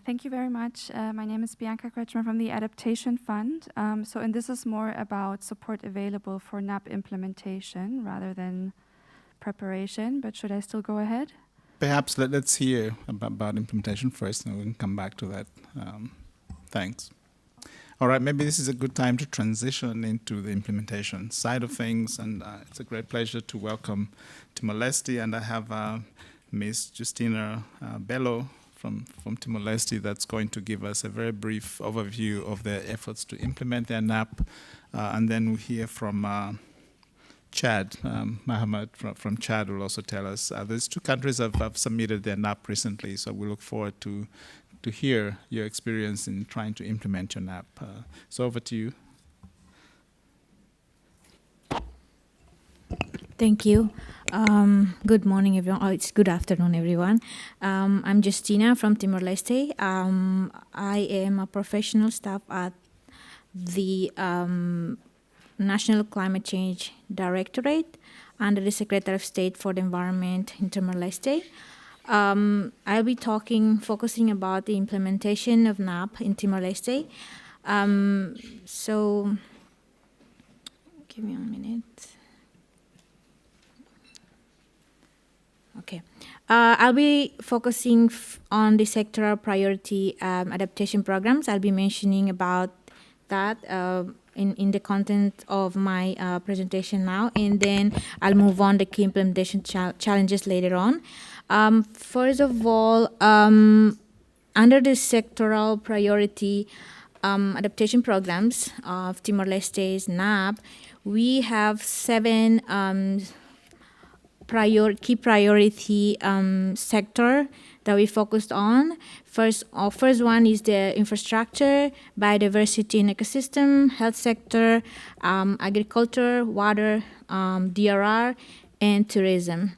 Thank you very much. My name is Bianca Kretschmer from the Adaptation Fund. And this is more about support available for NAP implementation rather than preparation, but should I still go ahead? Perhaps let's hear about implementation first, and we can come back to that. Thanks. All right, maybe this is a good time to transition into the implementation side of things, and it's a great pleasure to welcome Timor-Leste, and I have Ms. Justina Bello from Timor-Leste that's going to give us a very brief overview of their efforts to implement their NAP, and then we'll hear from Chad. Mohammed from Chad will also tell us. There's 2 countries that have submitted their NAP recently, so we look forward to hear your experience in trying to implement your NAP. So over to you. Thank you. Good morning, everyone. Oh, it's good afternoon, everyone. I'm Justina from Timor-Leste. I am a professional staff at the National Climate Change Directorate under the Secretary of State for the Environment in Timor-Leste. I'll be focusing about the implementation of NAP in Timor-Leste. So, give me a minute. Okay. I'll be focusing on the sectoral priority adaptation programs. I'll be mentioning about that in the content of my presentation now, and then I'll move on to key implementation challenges later on. First of all, under the sectoral priority adaptation programs of Timor-Leste's NAP, we have 7 key priority sector that we focused on. First one is the infrastructure, biodiversity and ecosystem, health sector, agriculture, water, DRR, and tourism.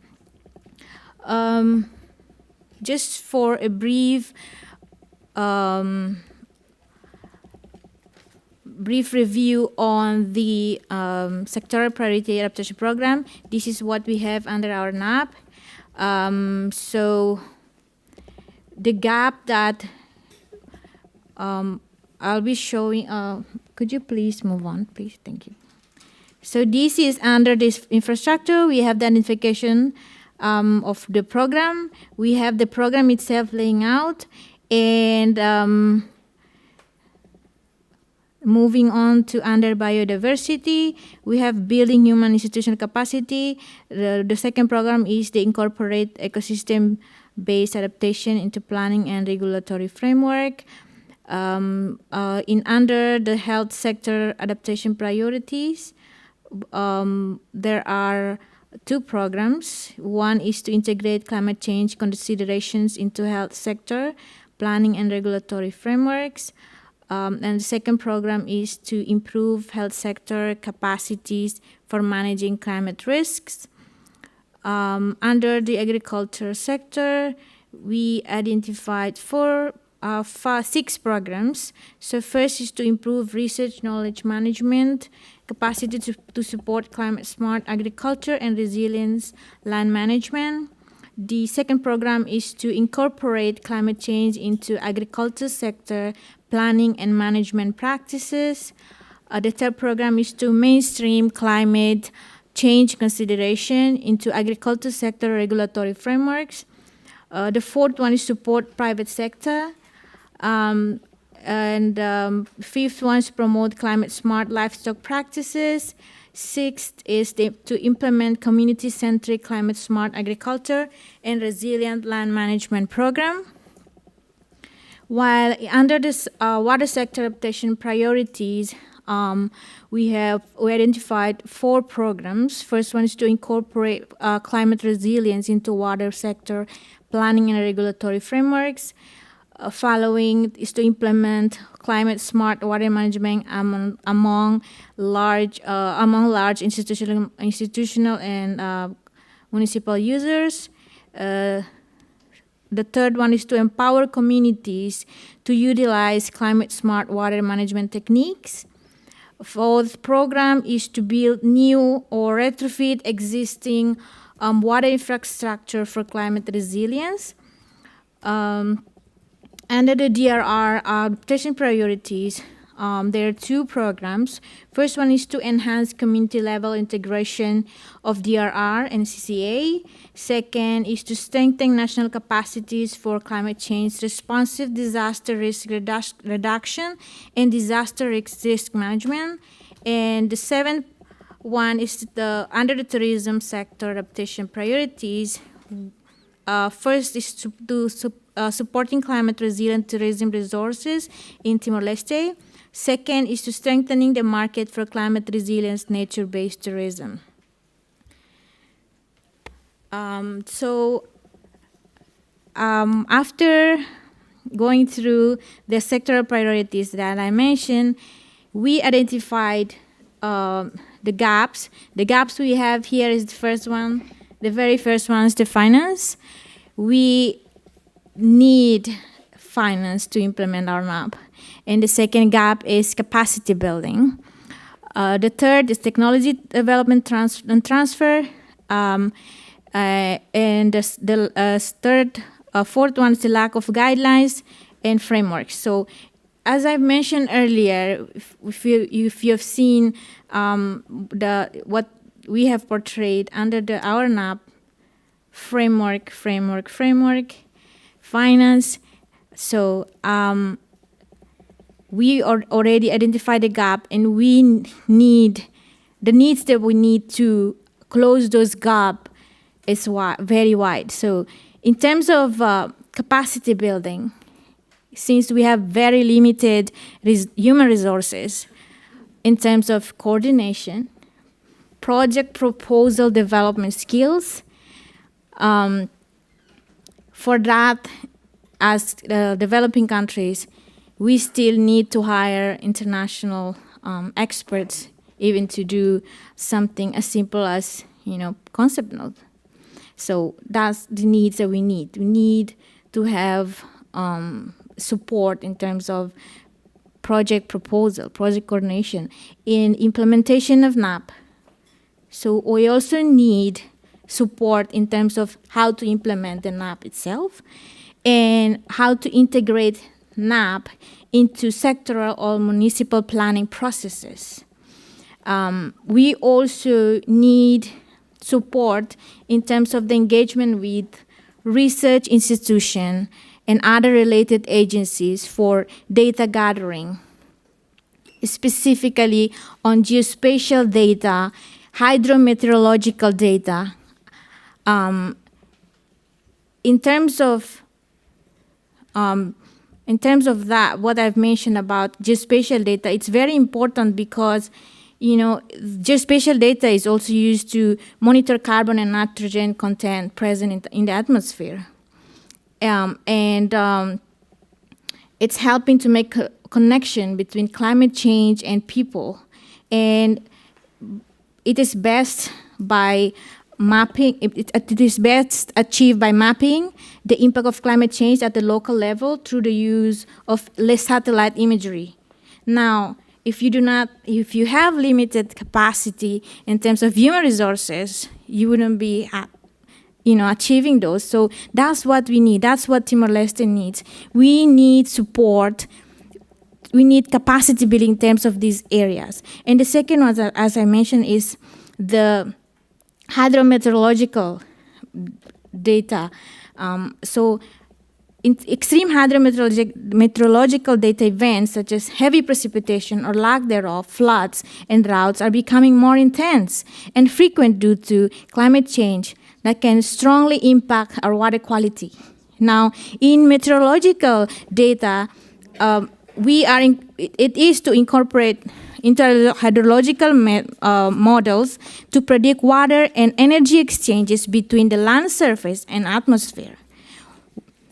Just for a brief review on the sectoral priority adaptation program, this is what we have under our NAP. So the gap that I'll be showing, could you please move on, please? Thank you. So this is under this infrastructure. We have the identification of the program. We have the program itself laying out, and moving on to under biodiversity, we have building human institutional capacity. The second program is the incorporate ecosystem-based adaptation into planning and regulatory framework. In under the health sector adaptation priorities, there are 2 programs. One is to integrate climate change considerations into health sector planning and regulatory frameworks. And the second program is to improve health sector capacities for managing climate risks. Under the agriculture sector, we identified 6 programs. So first is to improve research knowledge management, capacity to support climate smart agriculture and resilience land management. The second program is to incorporate climate change into agriculture sector planning and management practices. The third program is to mainstream climate change consideration into agriculture sector regulatory frameworks. The fourth one is support private sector. Fifth one is promote climate smart livestock practices. Sixth is to implement community-centric climate smart agriculture and resilient land management program. While under this water sector adaptation priorities, we identified 4 programs. First one is to incorporate climate resilience into water sector planning and regulatory frameworks. Following is to implement climate smart water management among large institutional and municipal users. The third one is to empower communities to utilize climate smart water management techniques. Fourth program is to build new or retrofit existing water infrastructure for climate resilience. Under the DRR adaptation priorities, there are 2 programs. First one is to enhance community-level integration of DRR and CCA. Second is to strengthen national capacities for climate change responsive disaster risk reduction and disaster risk management. And the 7th one is under the tourism sector adaptation priorities. First is to supporting climate resilient tourism resources in Timor-Leste. Second is to strengthening the market for climate resilience nature-based tourism. After going through the sectoral priorities that I mentioned, we identified the gaps. The gaps we have here is the first one. The very first one is the finance. We need finance to implement our NAP. And the second gap is capacity building. The third is technology development and transfer. And the fourth one is the lack of guidelines and frameworks. So as I mentioned earlier, if you have seen what we have portrayed under our NAP, framework, finance. So we already identified a gap, and we need the needs that we need to close those gaps is very wide. So in terms of capacity building, since we have very limited human resources in terms of coordination, project proposal development skills, for that, as developing countries, we still need to hire international experts, even to do something as simple as, concept note. So that's the needs that we need. We need to have support in terms of project proposal, project coordination, in implementation of NAP. So we also need support in terms of how to implement the NAP itself and how to integrate NAP into sectoral or municipal planning processes. We also need support in terms of the engagement with research institutions and other related agencies for data gathering, specifically on geospatial data, hydrometeorological data. In terms of that, what I've mentioned about geospatial data, it's very important because geospatial data is also used to monitor carbon and nitrogen content present in the atmosphere. It's helping to make a connection between climate change and people. And it is best by mapping, it is best achieved by mapping the impact of climate change at the local level through the use of satellite imagery. Now, if you have limited capacity in terms of human resources, you wouldn't be achieving those. So that's what we need. That's what Timor-Leste needs. We need support. We need capacity building in terms of these areas. And the second one, as I mentioned, is the hydrometeorological data. So in extreme hydrometeorological data events such as heavy precipitation or lack thereof, floods, and droughts are becoming more intense and frequent due to climate change that can strongly impact our water quality. Now, in meteorological data, it is to incorporate hydrological models to predict water and energy exchanges between the land surface and atmosphere.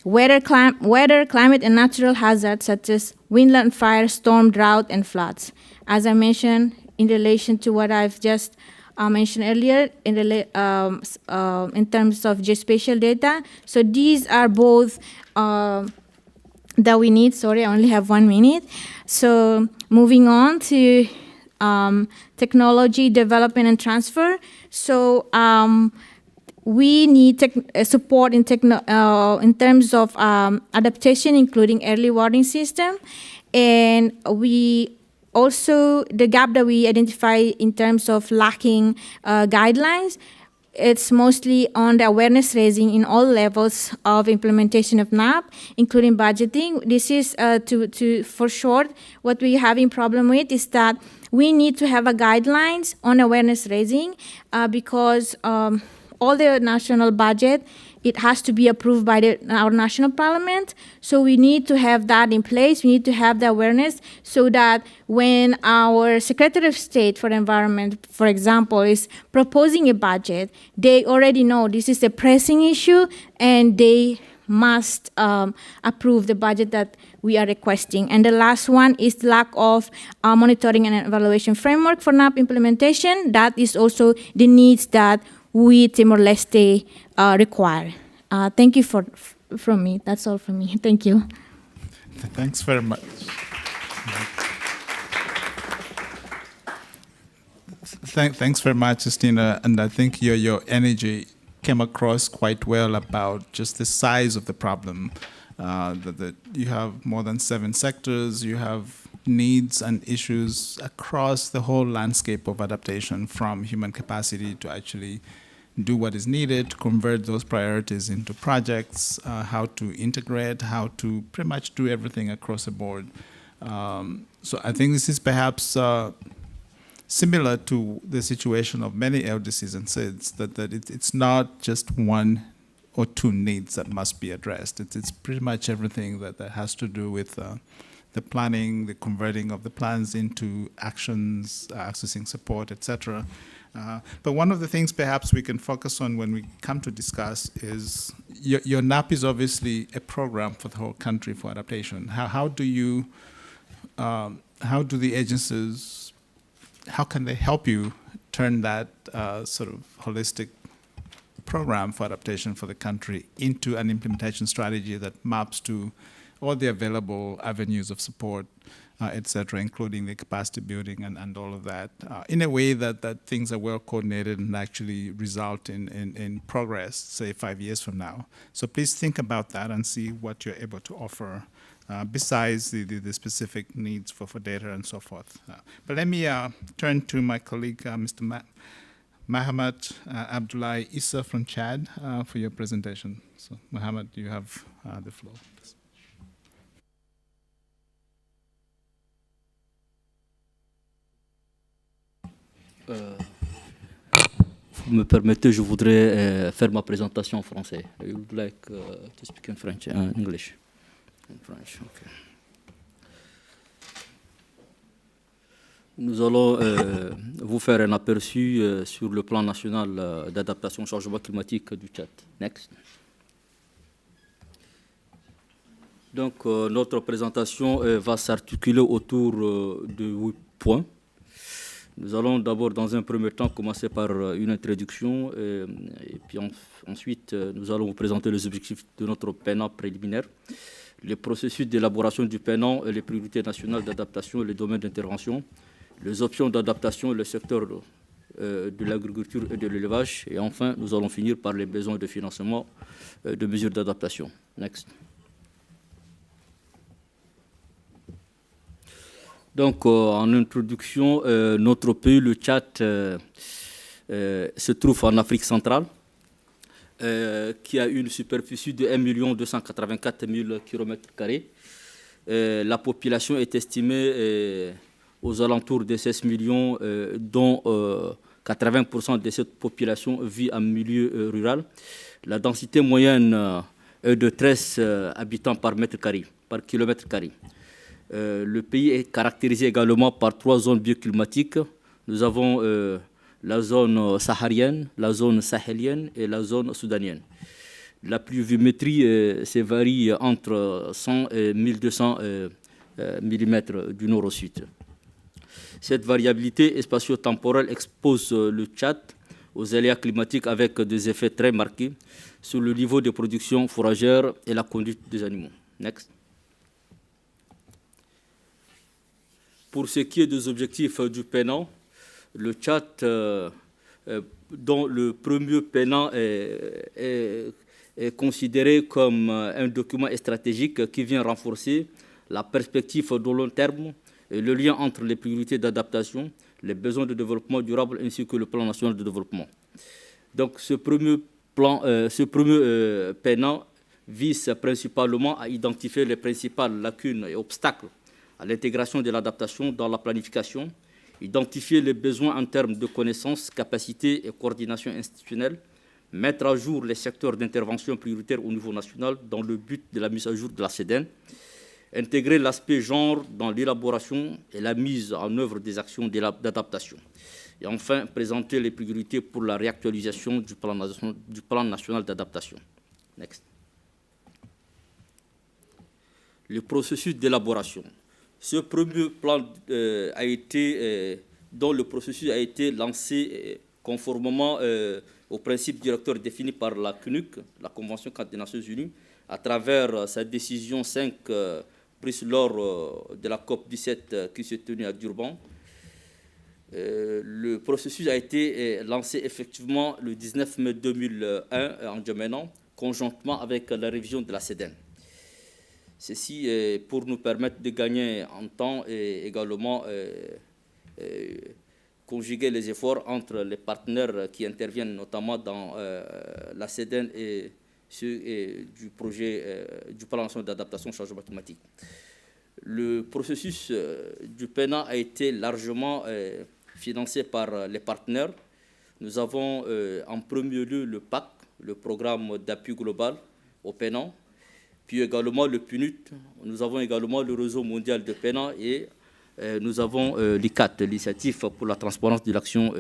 Weather, climate, and natural hazards such as wildland fire, storm, drought, and floods. As I mentioned, in relation to what I've just mentioned earlier, in terms of geospatial data. So these are both that we need. Sorry, I only have 1 minute. So moving on to technology development and transfer. So we need support in terms of adaptation, including early warning system. And we also, the gap that we identify in terms of lacking guidelines, it's mostly on the awareness raising in all levels of implementation of NAP, including budgeting. This is, for short, what we having problem with is that we need to have a guidelines on awareness raising because all the national budget, it has to be approved by our national parliament. So we need to have that in place. We need to have the awareness so that when our Secretary of State for Environment, for example, is proposing a budget, they already know this is a pressing issue and they must approve the budget that we are requesting. And the last one is lack of monitoring and evaluation framework for NAP implementation. That is also the needs that we Timor-Leste require. Thank you from me. That's all from me. Thank you. Thanks very much. Thanks very much, Justina. And I think your energy came across quite well about just the size of the problem. That you have more than 7 sectors. You have needs and issues across the whole landscape of adaptation, from human capacity to actually do what is needed to convert those priorities into projects, how to integrate, how to pretty much do everything across the board. So I think this is perhaps similar to the situation of many LDCs and SIDS, that it's not just one or two needs that must be addressed. It's pretty much everything that has to do with the planning, the converting of the plans into actions, accessing support, etc. But one of the things perhaps we can focus on when we come to discuss is your NAP is obviously a program for the whole country for adaptation. How do the agencies, how can they help you turn that sort of holistic program for adaptation for the country into an implementation strategy that maps to all the available avenues of support, et cetera, including the capacity building and all of that, in a way that things are well coordinated and actually result in progress, say 5 years from now. So please think about that and see what you're able to offer besides the specific needs for data and so forth. But let me turn to my colleague, Mr. Mahamat Abdullahi Issa from Chad for your presentation. So Mahamat, you have the floor. Please. Vous me permettez, je voudrais faire ma présentation en français. I would like to speak in French, English. In French, okay. Nous allons vous faire un aperçu sur le plan national d'adaptation au changement climatique du Tchad. Next. Donc, notre présentation va s'articuler autour de 8 points. Nous allons d'abord, dans un premier temps, commencer par une introduction et puis ensuite, nous allons vous présenter les objectifs de notre PNA préliminaire, le processus d'élaboration du PNA, les priorités nationales d'adaptation et les domaines d'intervention, les options d'adaptation, le secteur de l'agriculture et de l'élevage, et enfin, nous allons finir par les besoins de financement de mesures d'adaptation. Next. Donc, en introduction, notre pays, le Tchad, se trouve en Afrique centrale, qui a une superficie de 1 284 000 km². La population est estimée aux alentours de 16 millions, dont 80% de cette population vit en milieu rural. La densité moyenne est de 13 habitants par kilomètre carré. Le pays est caractérisé également par 3 zones bioclimatiques. Nous avons la zone saharienne, la zone sahélienne et la zone soudanienne. La pluviométrie se varie entre 100 et 1200 mm du nord au sud. Cette variabilité spatio-temporelle expose le Tchad aux aléas climatiques avec des effets très marqués sur le niveau de production fourragère et la conduite des animaux. Next. Pour ce qui est des objectifs du PNA, le Tchad, dont le premier PNA est considéré comme un document stratégique qui vient renforcer la perspective de long terme et le lien entre les priorités d'adaptation, les besoins de développement durable ainsi que le plan national de développement. Donc ce premier PNA vise principalement à identifier les principales lacunes et obstacles à l'intégration de l'adaptation dans la planification, identifier les besoins en termes de connaissances, capacités et coordination institutionnelle, mettre à jour les secteurs d'intervention prioritaires au niveau national dans le but de la mise à jour de la CEDEN, intégrer l'aspect genre dans l'élaboration et la mise en œuvre des actions d'adaptation, et enfin présenter les priorités pour la réactualisation du plan national d'adaptation. Next. Le processus d'élaboration. Ce premier plan dont le processus a été lancé conformément aux principes directeurs définis par la CNUC, la Convention cadre des Nations Unies, à travers sa décision 5 prise lors de la COP17 qui s'est tenue à Durban. Le processus a été lancé effectivement le 19 mai 2001 en Djamena, conjointement avec la révision de la CEDEN. Ceci est pour nous permettre de gagner en temps et également conjuguer les efforts entre les partenaires qui interviennent notamment dans la CEDEN et ceux du projet du plan national d'adaptation au changement climatique. Le processus du PNA a été largement financé par les partenaires. Nous avons en premier lieu le PAC, le programme d'appui global au PNA, puis également le PNUD. Nous avons également le réseau mondial de PNA et nous avons l'ICAT, l'initiative pour la transparence de l'action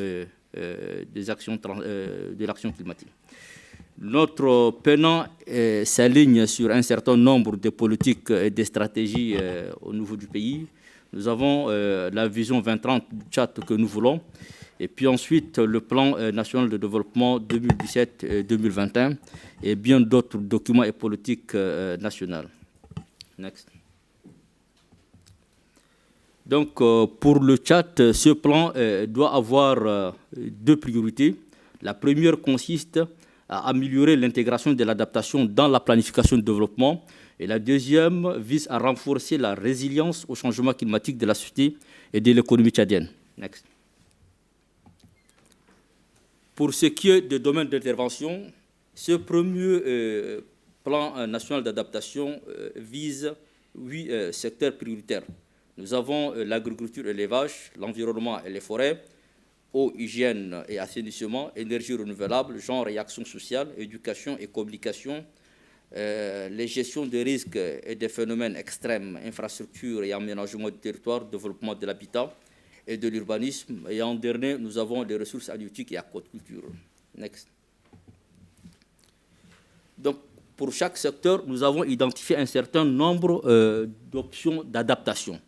climatique. Notre PNA s'aligne sur un certain nombre de politiques et de stratégies au niveau du pays. Nous avons la vision 2030 du Tchad que nous voulons, et puis ensuite le plan national de développement 2017-2021 et bien d'autres documents et politiques nationales. Next. Donc pour le Tchad, ce plan doit avoir deux priorités. La première consiste à améliorer l'intégration de l'adaptation dans la planification de développement. Et la deuxième vise à renforcer la résilience au changement climatique de la société et de l'économie tchadienne. Next. Pour ce qui est des domaines d'intervention, ce premier plan national d'adaptation vise 8 secteurs prioritaires. Nous avons l'agriculture et l'élevage, l'environnement et les forêts, eau, hygiène et assainissement, énergie renouvelable, genre et action sociale, éducation et communication, les gestions des risques et des phénomènes extrêmes, infrastructures et aménagement du territoire, développement de l'habitat et de l'urbanisme. Et en dernier, nous avons les ressources halieutiques et aquaculture. Next. Donc, pour chaque secteur, nous avons identifié un certain nombre d'options d'adaptation.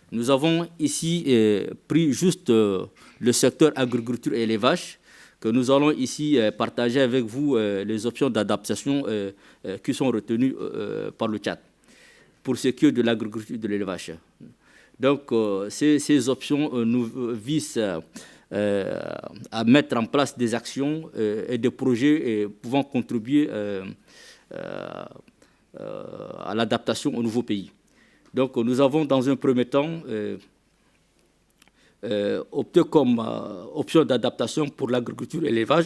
Nous avons ici pris juste le secteur agriculture et élevage, que nous allons ici partager avec vous les options d'adaptation qui sont retenues par le Tchad, pour ce qui est de l'agriculture et de l'élevage. Donc, ces options nous visent à mettre en place des actions et des projets pouvant contribuer à l'adaptation au nouveau pays. Donc, nous avons dans un premier temps opté comme option d'adaptation pour l'agriculture et l'élevage,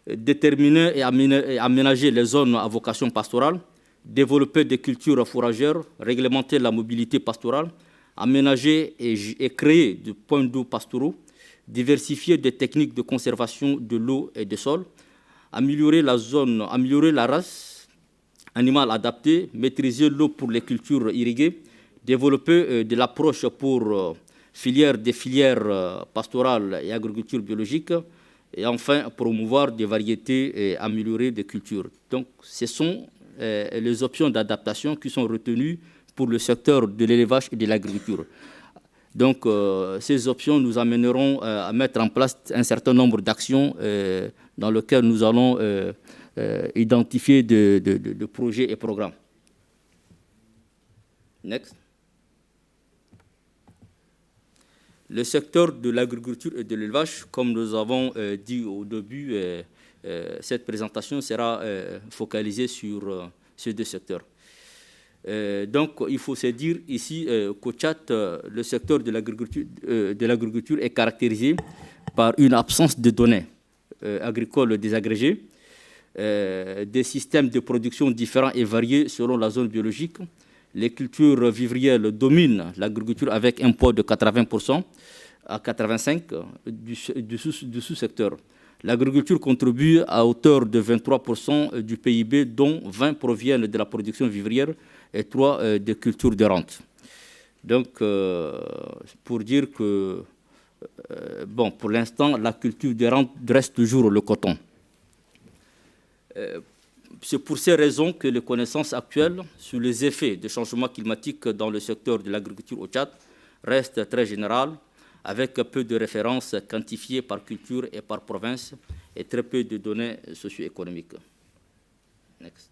déterminer et aménager les zones à vocation pastorale, développer des cultures fourragères, réglementer la mobilité pastorale, aménager et créer des points d'eau pastoraux, diversifier des techniques de conservation de l'eau et des sols, améliorer la race animale adaptée, maîtriser l'eau pour les cultures irriguées, développer de l'approche pour des filières pastorales et agriculture biologique, et enfin promouvoir des variétés et améliorer des cultures. Donc, ce sont les options d'adaptation qui sont retenues pour le secteur de l'élevage et de l'agriculture. Donc, ces options nous amèneront à mettre en place un certain nombre d'actions dans lesquelles nous allons identifier de projets et programmes. Next. Le secteur de l'agriculture et de l'élevage, comme nous avons dit au début, cette présentation sera focalisée sur ces deux secteurs. Donc, il faut se dire ici qu'au Tchad, le secteur de l'agriculture est caractérisé par une absence de données agricoles désagrégées, des systèmes de production différents et variés selon la zone biologique. Les cultures vivrières dominent l'agriculture avec un poids de 80% à 85% du sous-secteur. L'agriculture contribue à hauteur de 23% du PIB, dont 20% proviennent de la production vivrière et 3% des cultures de rente. Donc, pour dire que, pour l'instant, la culture de rente reste toujours le coton. C'est pour ces raisons que les connaissances actuelles sur les effets des changements climatiques dans le secteur de l'agriculture au Tchad restent très générales, avec peu de références quantifiées par culture et par province et très peu de données socio-économiques. Next.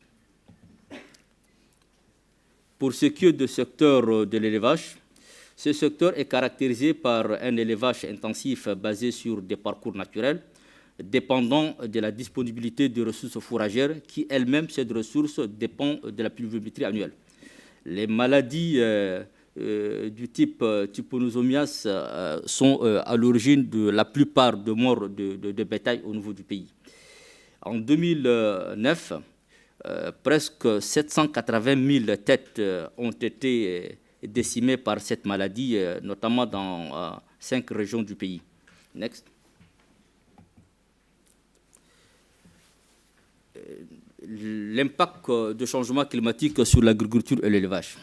Pour ce qui est du secteur de l'élevage, ce secteur est caractérisé par un élevage intensif basé sur des parcours naturels, dépendant de la disponibilité de ressources fourragères qui, elles-mêmes, cette ressource dépend de la pluviométrie annuelle. Les maladies du type trypanosomiase sont à l'origine de la plupart des morts de bétail au niveau du pays. En 2009, presque 780 000 têtes ont été décimés par cette maladie, notamment dans 5 régions du pays. Next. L'impact du changement climatique sur l'agriculture et l'élevage.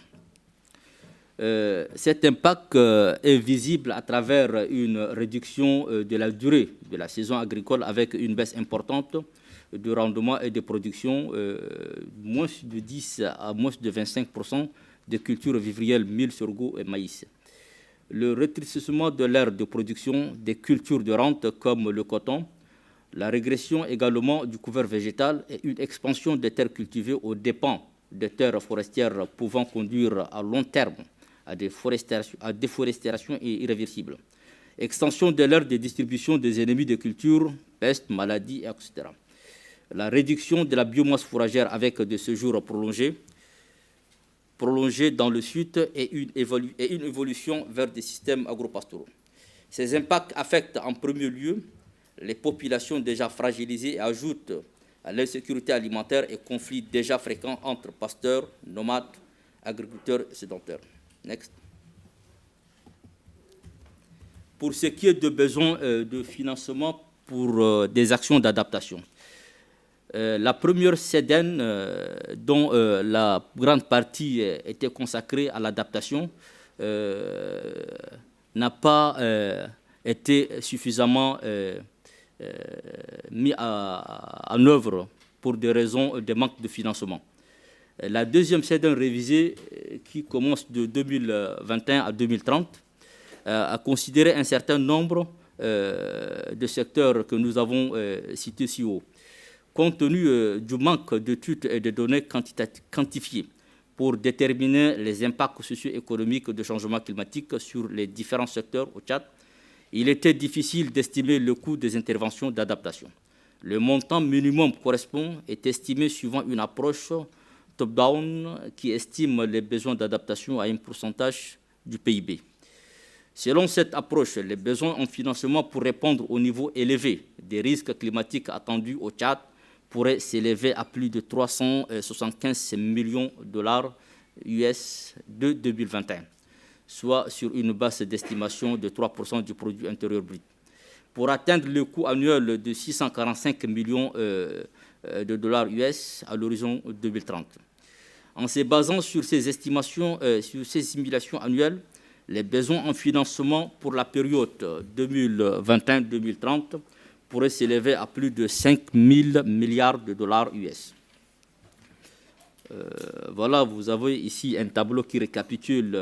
Cet impact est visible à travers une réduction de la durée de la saison agricole avec une baisse importante de rendement et de production, moins de 10 à moins de 25% de cultures vivrières, mil, sorgho et maïs. Le rétrécissement de l'aire de production des cultures de rente comme le coton, la régression également du couvert végétal et une expansion des terres cultivées aux dépens des terres forestières pouvant conduire à long terme à déforestation irréversible. Extension de l'aire de distribution des ennemis des cultures, pestes, maladies, etc. La réduction de la biomasse fourragère avec des séjours prolongés dans le sud et une évolution vers des systèmes agropastoraux. Ces impacts affectent en premier lieu les populations déjà fragilisées et ajoutent à l'insécurité alimentaire et conflits déjà fréquents entre pasteurs, nomades, agriculteurs et sédentaires. Next. Pour ce qui est de besoins de financement pour des actions d'adaptation, la première SIDS, dont la grande partie était consacrée à l'adaptation, n'a pas été suffisamment mis en œuvre pour des raisons de manque de financement. La deuxième SIDS révisée, qui commence de 2021 à 2030, a considéré un certain nombre de secteurs que nous avons cités si haut. Compte tenu du manque d'études et de données quantifiées pour déterminer les impacts socio-économiques du changement climatique sur les différents secteurs au Tchad, il était difficile d'estimer le coût des interventions d'adaptation. Le montant minimum correspond est estimé suivant une approche top-down qui estime les besoins d'adaptation à un pourcentage du PIB. Selon cette approche, les besoins en financement pour répondre au niveau élevé des risques climatiques attendus au Tchad pourraient s'élever à plus de 375 millions de dollars US de 2021, soit sur une base d'estimation de 3% du produit intérieur brut, pour atteindre le coût annuel de 645 millions de dollars US à l'horizon 2030. En se basant sur ces estimations, sur ces simulations annuelles, les besoins en financement pour la période 2021-2030 pourraient s'élever à plus de 5 000 milliards de dollars US. Voilà, vous avez ici un tableau qui récapitule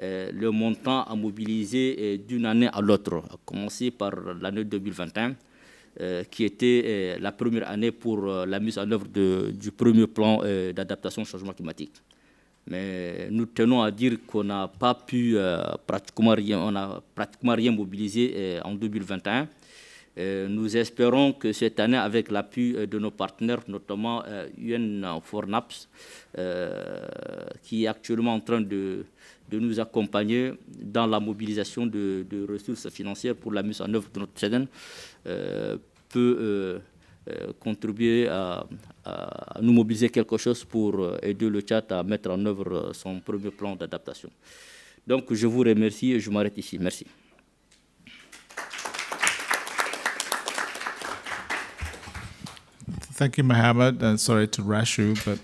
le montant à mobiliser d'une année à l'autre, à commencer par l'année 2021, qui était la première année pour la mise en œuvre du premier plan d'adaptation au changement climatique. Mais nous tenons à dire qu'on n'a pas pu pratiquement rien mobiliser en 2021. Nous espérons que cette année, avec l'appui de nos partenaires, notamment UN4NAPs, qui est actuellement en train de nous accompagner dans la mobilisation de ressources financières pour la mise en œuvre de notre SIDS, peut contribuer à nous mobiliser quelque chose pour aider le Tchad à mettre en œuvre son premier plan d'adaptation. Donc, je vous remercie et je m'arrête ici. Merci. Thank you, Mohammed. Sorry to rush you, but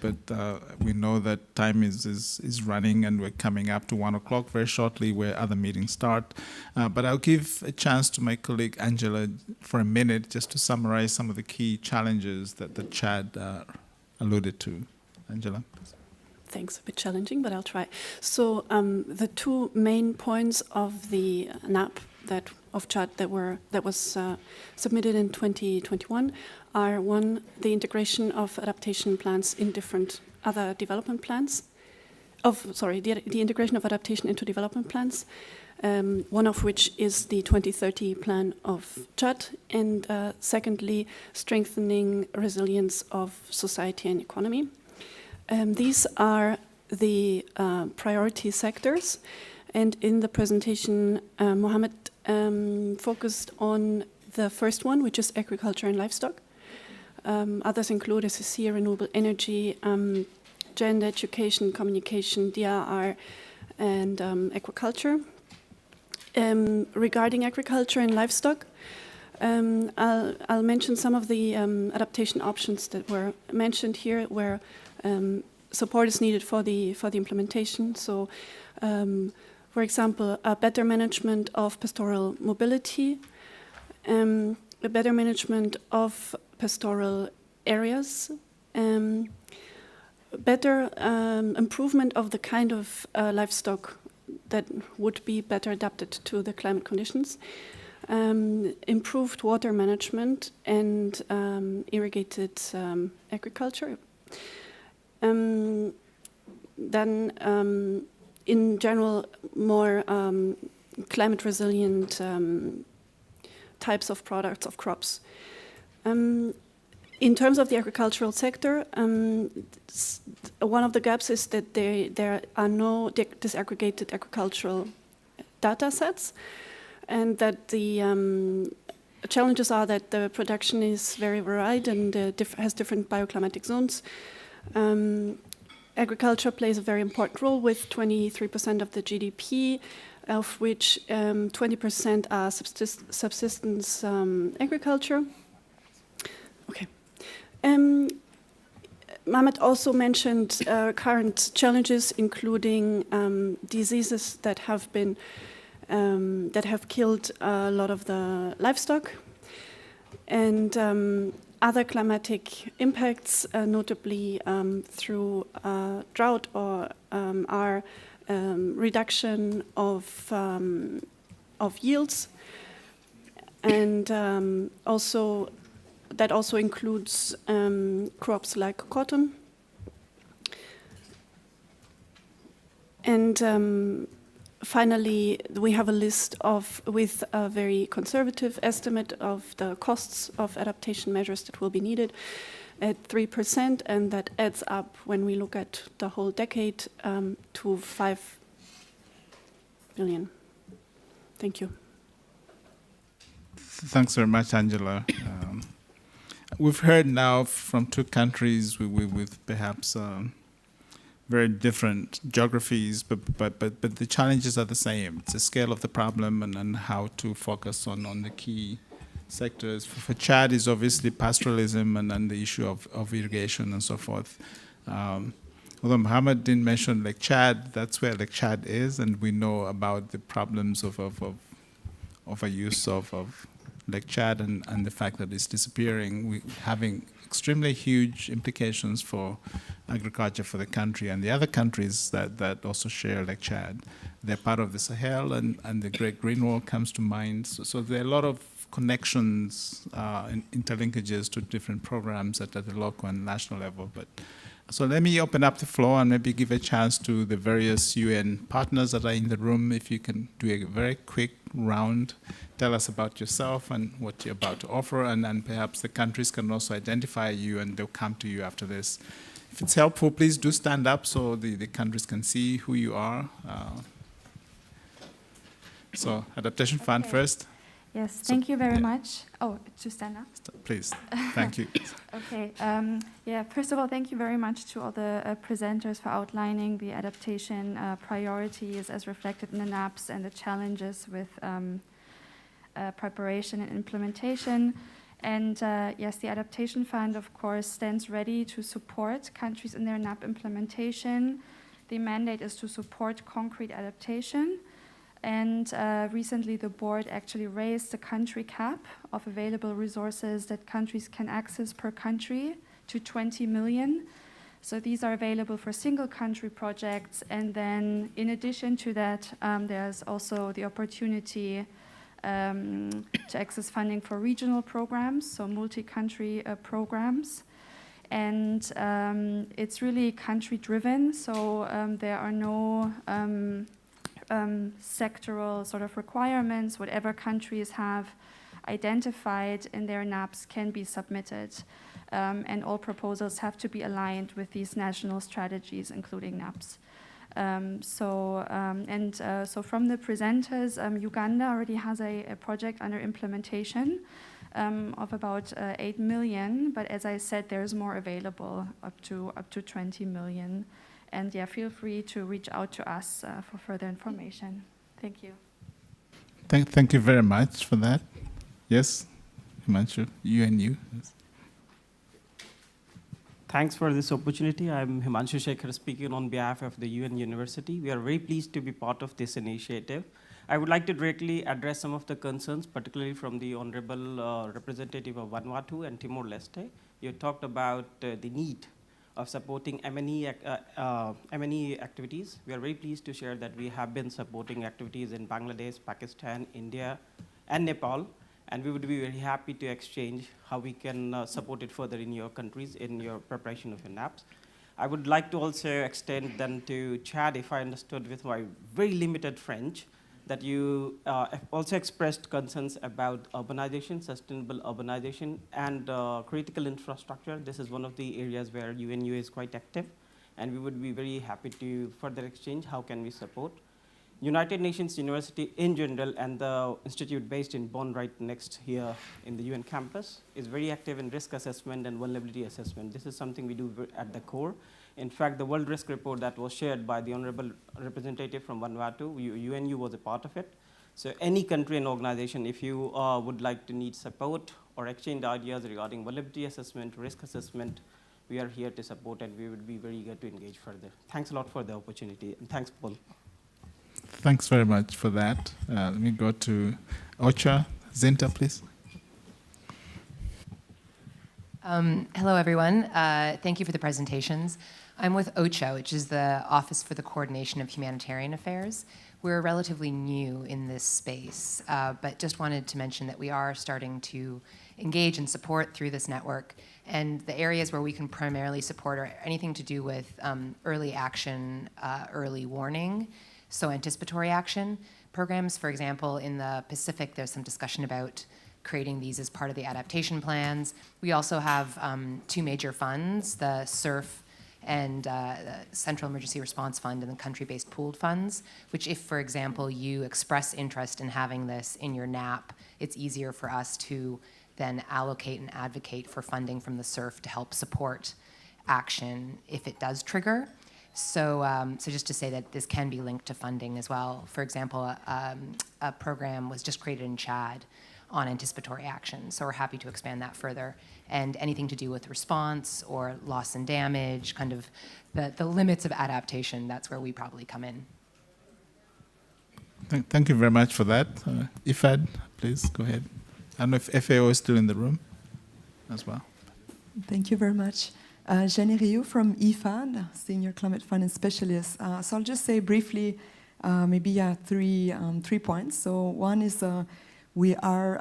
we know that time is running and we're coming up to 1 o'clock very shortly where other meetings start. But I'll give a chance to my colleague Angela for a minute just to summarize some of the key challenges that the Chad alluded to. Angela. Thanks, a bit challenging, but I'll try. So the two main points of the NAP of Chad that was submitted in 2021 are, one, the integration of adaptation plans in different other development plans, the integration of adaptation into development plans, one of which is the 2030 plan of Chad, and secondly, strengthening resilience of society and economy. These are the priority sectors, and in the presentation, Mohammed focused on the first one, which is agriculture and livestock. Others include SSC, renewable energy, gender, education, communication, DRR, and aquaculture. Regarding agriculture and livestock, I'll mention some of the adaptation options that were mentioned here, where support is needed for the implementation. So, for example, a better management of pastoral mobility, a better management of pastoral areas, better improvement of the kind of livestock that would be better adapted to the climate conditions, improved water management, and irrigated agriculture. Then, in general, more climate resilient types of products, of crops. In terms of the agricultural sector, one of the gaps is that there are no disaggregated agricultural data sets, and that the challenges are that the production is very varied and has different bioclimatic zones. Agriculture plays a very important role with 23% of the GDP, of which 20% are subsistence agriculture. Okay. Mehmet also mentioned current challenges, including diseases that have killed a lot of the livestock, and other climatic impacts, notably through drought or our reduction of yields, and also that also includes crops like cotton. And finally, we have a list with a very conservative estimate of the costs of adaptation measures that will be needed at 3%, and that adds up, when we look at the whole decade, to 5 billion. Thank you. Thanks very much, Angela. We've heard now from two countries with perhaps very different geographies, but the challenges are the same. It's the scale of the problem and how to focus on the key sectors. For Chad is obviously pastoralism and the issue of irrigation and so forth. Although Mohammed didn't mention Lake Chad, that's where Lake Chad is, and we know about the problems of a use of Lake Chad and the fact that it's disappearing, having extremely huge implications for agriculture for the country and the other countries that also share Lake Chad. They're part of the Sahel, and the Great Green Wall comes to mind. So there are a lot of connections and interlinkages to different programs at the local and national level. So let me open up the floor and maybe give a chance to the various UN partners that are in the room. If you can do a very quick round, tell us about yourself and what you're about to offer, and then perhaps the countries can also identify you and they'll come to you after this. If it's helpful, please do stand up so the countries can see who you are. So Adaptation Fund first. Yes, thank you very much. Oh, to stand up? Please, thank you. Okay, yeah, first of all, thank you very much to all the presenters for outlining the adaptation priorities as reflected in the NAPs and the challenges with preparation and implementation. And yes, the Adaptation Fund, of course, stands ready to support countries in their NAP implementation. The mandate is to support concrete adaptation. And recently, the board actually raised the country cap of available resources that countries can access per country to 20 million. So these are available for single country projects. And then in addition to that, there's also the opportunity to access funding for regional programs, so multi-country programs. And it's really country driven. So there are no sectoral sort of requirements. Whatever countries have identified in their NAPs can be submitted, and all proposals have to be aligned with these national strategies, including NAPs. So from the presenters, Uganda already has a project under implementation of about 8 million, but as I said, there's more available, up to 20 million. And yeah, feel free to reach out to us for further information. Thank you. Thank you very much for that. Yes, Himanshu, UNU. Yes. Thanks for this opportunity. I'm Himanshu Shekhar speaking on behalf of the UN University. We are very pleased to be part of this initiative. I would like to directly address some of the concerns, particularly from the Honorable Representative of Vanuatu and Timor-Leste. You talked about the need of supporting M&E activities. We are very pleased to share that we have been supporting activities in Bangladesh, Pakistan, India, and Nepal. And we would be very happy to exchange how we can support it further in your countries in your preparation of your NAPs. I would like to also extend then to Chad, if I understood with my very limited French, that you also expressed concerns about urbanization, sustainable urbanization, and critical infrastructure. This is one of the areas where UNU is quite active, and we would be very happy to further exchange how can we support. United Nations University in general and the institute based in Bonn right next here in the UN campus is very active in risk assessment and vulnerability assessment. This is something we do at the core. In fact, the World Risk Report that was shared by the Honorable Representative from Vanuatu, UNU was a part of it. So any country and organization, if you would like to need support or exchange ideas regarding vulnerability assessment, risk assessment, we are here to support and we would be very eager to engage further. Thanks a lot for the opportunity and thanks, Paul. Thanks very much for that. Let me go to OCHA. Zinta, please. Hello, everyone. Thank you for the presentations. I'm with OCHA, which is the Office for the Coordination of Humanitarian Affairs. We're relatively new in this space, but just wanted to mention that we are starting to engage and support through this network. And the areas where we can primarily support are anything to do with early action, early warning, so anticipatory action programs. For example, in the Pacific, there's some discussion about creating these as part of the adaptation plans. We also have two major funds, the SURF and the Central Emergency Response Fund and the country-based pooled funds, which if, for example, you express interest in having this in your NAP, it's easier for us to then allocate and advocate for funding from the SURF to help support action if it does trigger. So, so just to say that this can be linked to funding as well. For example, a program was just created in Chad on anticipatory action, so we're happy to expand that further. And anything to do with response or loss and damage, kind of the limits of adaptation, that's where we probably come in. Thank you very much for that. IFAD, please go ahead. I don't know if FAO is still in the room as well. Thank you very much. Jeanne Rioux from IFAD, Senior Climate Finance Specialist. So I'll just say briefly, maybe three points. So one is we are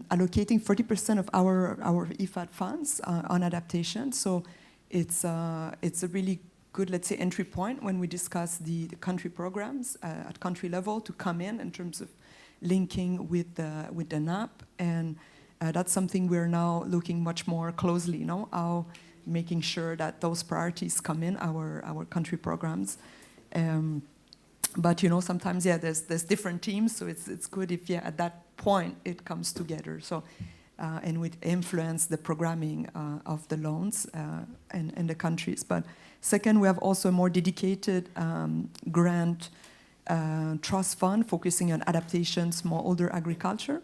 allocating 40% of our IFAD funds on adaptation. So it's a really good, let's say, entry point when we discuss the country programs at country level to come in terms of linking with the NAP. And that's something we're now looking much more closely, how making sure that those priorities come in our country programs. But sometimes there's different teams, so it's good if at that point it comes together. So and we influence the programming of the loans and the countries. But second, we have also a more dedicated grant trust fund focusing on adaptation, smallholder agriculture,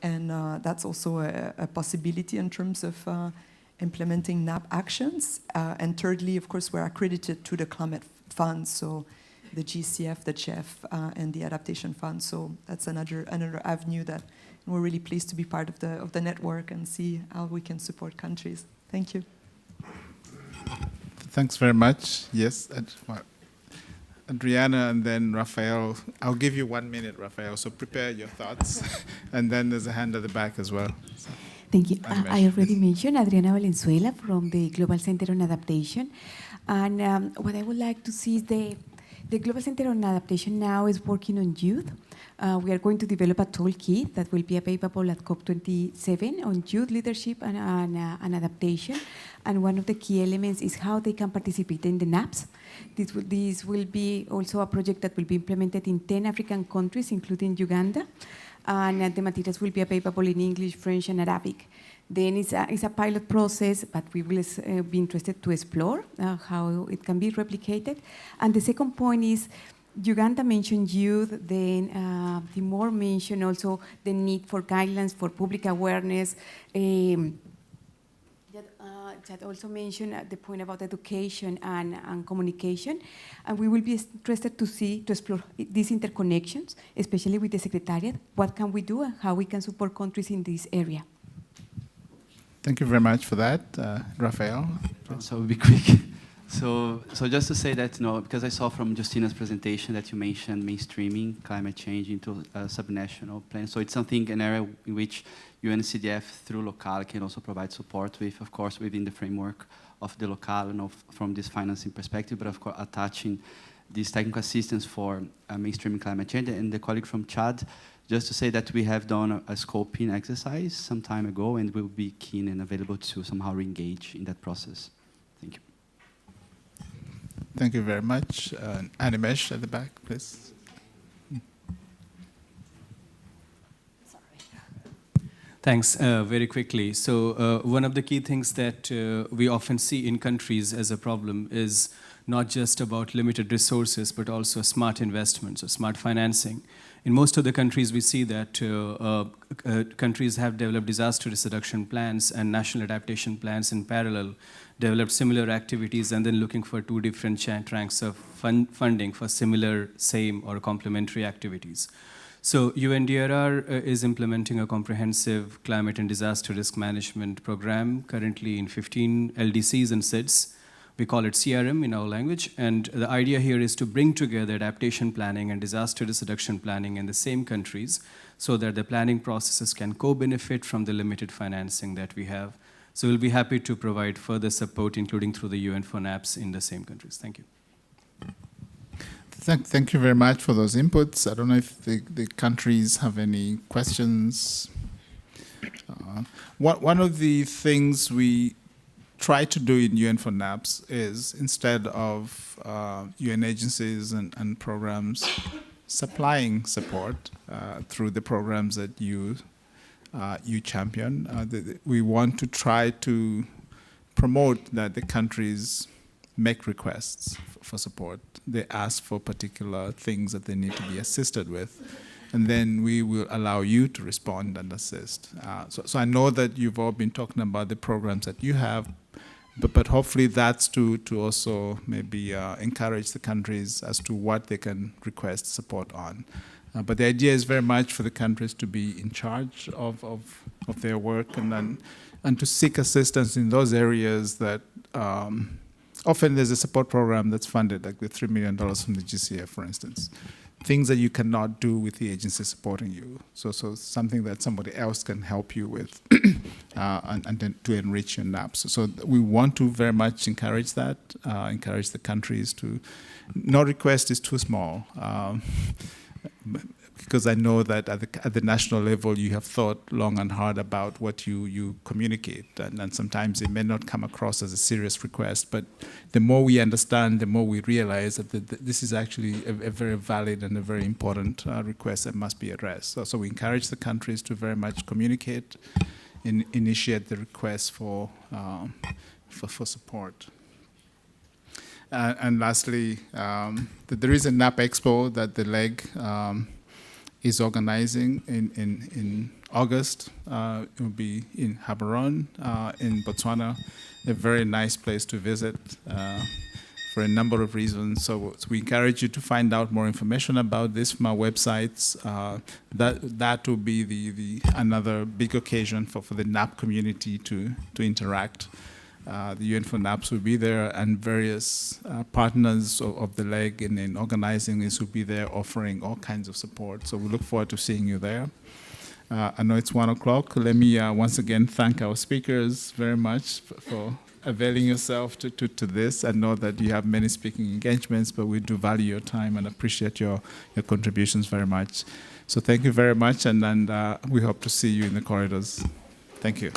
and that's also a possibility in terms of implementing NAP actions. And thirdly, of course, we're accredited to the climate funds, so the GCF, the CHEF, and the adaptation fund. So that's another avenue that we're really pleased to be part of the network and see how we can support countries. Thank you. Thanks very much. Yes, Adriana and then Rafael. I'll give you 1 minute, Rafael, so prepare your thoughts. And then there's a hand at the back as well. So. Thank you. I already mentioned Adriana Valenzuela from the Global Center on Adaptation. And what I would like to see is the Global Center on Adaptation now is working on youth. We are going to develop a toolkit that will be available at COP27 on youth leadership and adaptation. And one of the key elements is how they can participate in the NAPs. This will be also a project that will be implemented in 10 African countries, including Uganda. And the materials will be available in English, French, and Arabic. Then it's a pilot process, but we will be interested to explore how it can be replicated. And the second point is, Uganda mentioned youth, then Timor mentioned also the need for guidelines for public awareness. That also mentioned the point about education and communication. And we will be interested to explore these interconnections, especially with the Secretariat. What can we do and how we can support countries in this area? Thank you very much for that. Rafael? So I'll be quick. So just to say that, because I saw from Justina's presentation that you mentioned mainstreaming climate change into a subnational plan. So it's something, an area in which UNCDF through Local can also provide support with, of course, within the framework of the Local from this financing perspective, but of course attaching this technical assistance for mainstreaming climate change. And the colleague from Chad, just to say that we have done a scoping exercise some time ago, and we'll be keen and available to somehow re-engage in that process. Thank you. Thank you very much. Animesh at the back, please. Thanks. Very quickly. So one of the key things that we often see in countries as a problem is not just about limited resources, but also smart investments or smart financing. In most of the countries, we see that countries have developed disaster risk reduction plans and national adaptation plans in parallel, developed similar activities, and then looking for two different tracks of funding for similar, same, or complementary activities. So UNDRR is implementing a comprehensive climate and disaster risk management program currently in 15 LDCs and SIDS. We call it CRM in our language. And the idea here is to bring together adaptation planning and disaster risk reduction planning in the same countries so that the planning processes can co-benefit from the limited financing that we have. So we'll be happy to provide further support, including through the UN4NAPs in the same countries. Thank you. Thank you very much for those inputs. I don't know if the countries have any questions. One of the things we try to do in UN4NAPs is, instead of UN agencies and programs supplying support through the programs that you champion, we want to try to promote that the countries make requests for support. They ask for particular things that they need to be assisted with, and then we will allow you to respond and assist. So I know that you've all been talking about the programs that you have, but hopefully that's to also maybe encourage the countries as to what they can request support on. But the idea is very much for the countries to be in charge of their work and to seek assistance in those areas that often there's a support program that's funded, like the $3 million from the GCF, for instance. Things that you cannot do with the agency supporting you. So something that somebody else can help you with and then to enrich your NAPs. So we want to very much encourage that, encourage the countries to, no request is too small. Because I know that at the national level, you have thought long and hard about what you communicate. And sometimes it may not come across as a serious request, but the more we understand, the more we realize that this is actually a very valid and a very important request that must be addressed. So we encourage the countries to very much communicate and initiate the request for support. And lastly, there is a NAP Expo that the LEG is organizing in August. It will be in Gaborone, in Botswana, a very nice place to visit for a number of reasons. So we encourage you to find out more information about this from our websites. That will be the another big occasion for the NAP community to interact. The UN4NAPs will be there, and various partners of the LEG in organizing this will be there offering all kinds of support. So we look forward to seeing you there. I know it's 1 o'clock. Let me once again thank our speakers very much for availing yourself to this. I know that you have many speaking engagements, but we do value your time and appreciate your contributions very much. So thank you very much, and we hope to see you in the corridors. Thank you.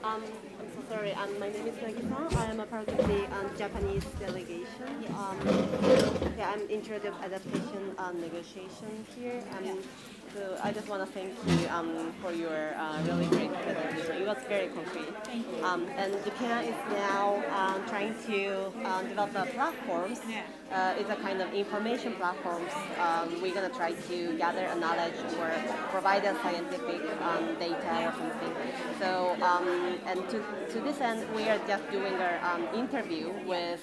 I'm so sorry. My name is Nagisa. I am a part of the Japanese delegation. Yeah, I'm in charge of adaptation negotiation here. So I just want to thank you for your really great presentation. It was very concrete. Thank you. And Japan is now trying to develop platforms. It's a kind of information platforms. We're going to try to gather a knowledge or provide a scientific data or something. So, and to this end, we are just doing our interview with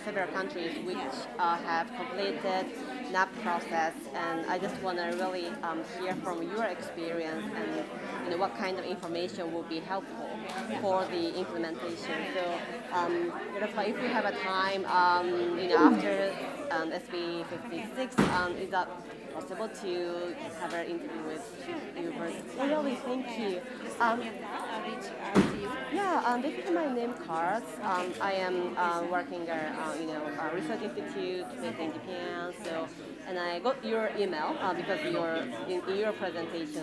several countries which have completed NAP process, and I just want to really hear from your experience and what kind of information will be helpful for the implementation. So that's why if we have a time, after SB 56, is that possible to have an interview with you? Oh, really? Thank you. Yeah, this is my name cards. I am working at research institute based in Japan. So, and I got your email because in your presentation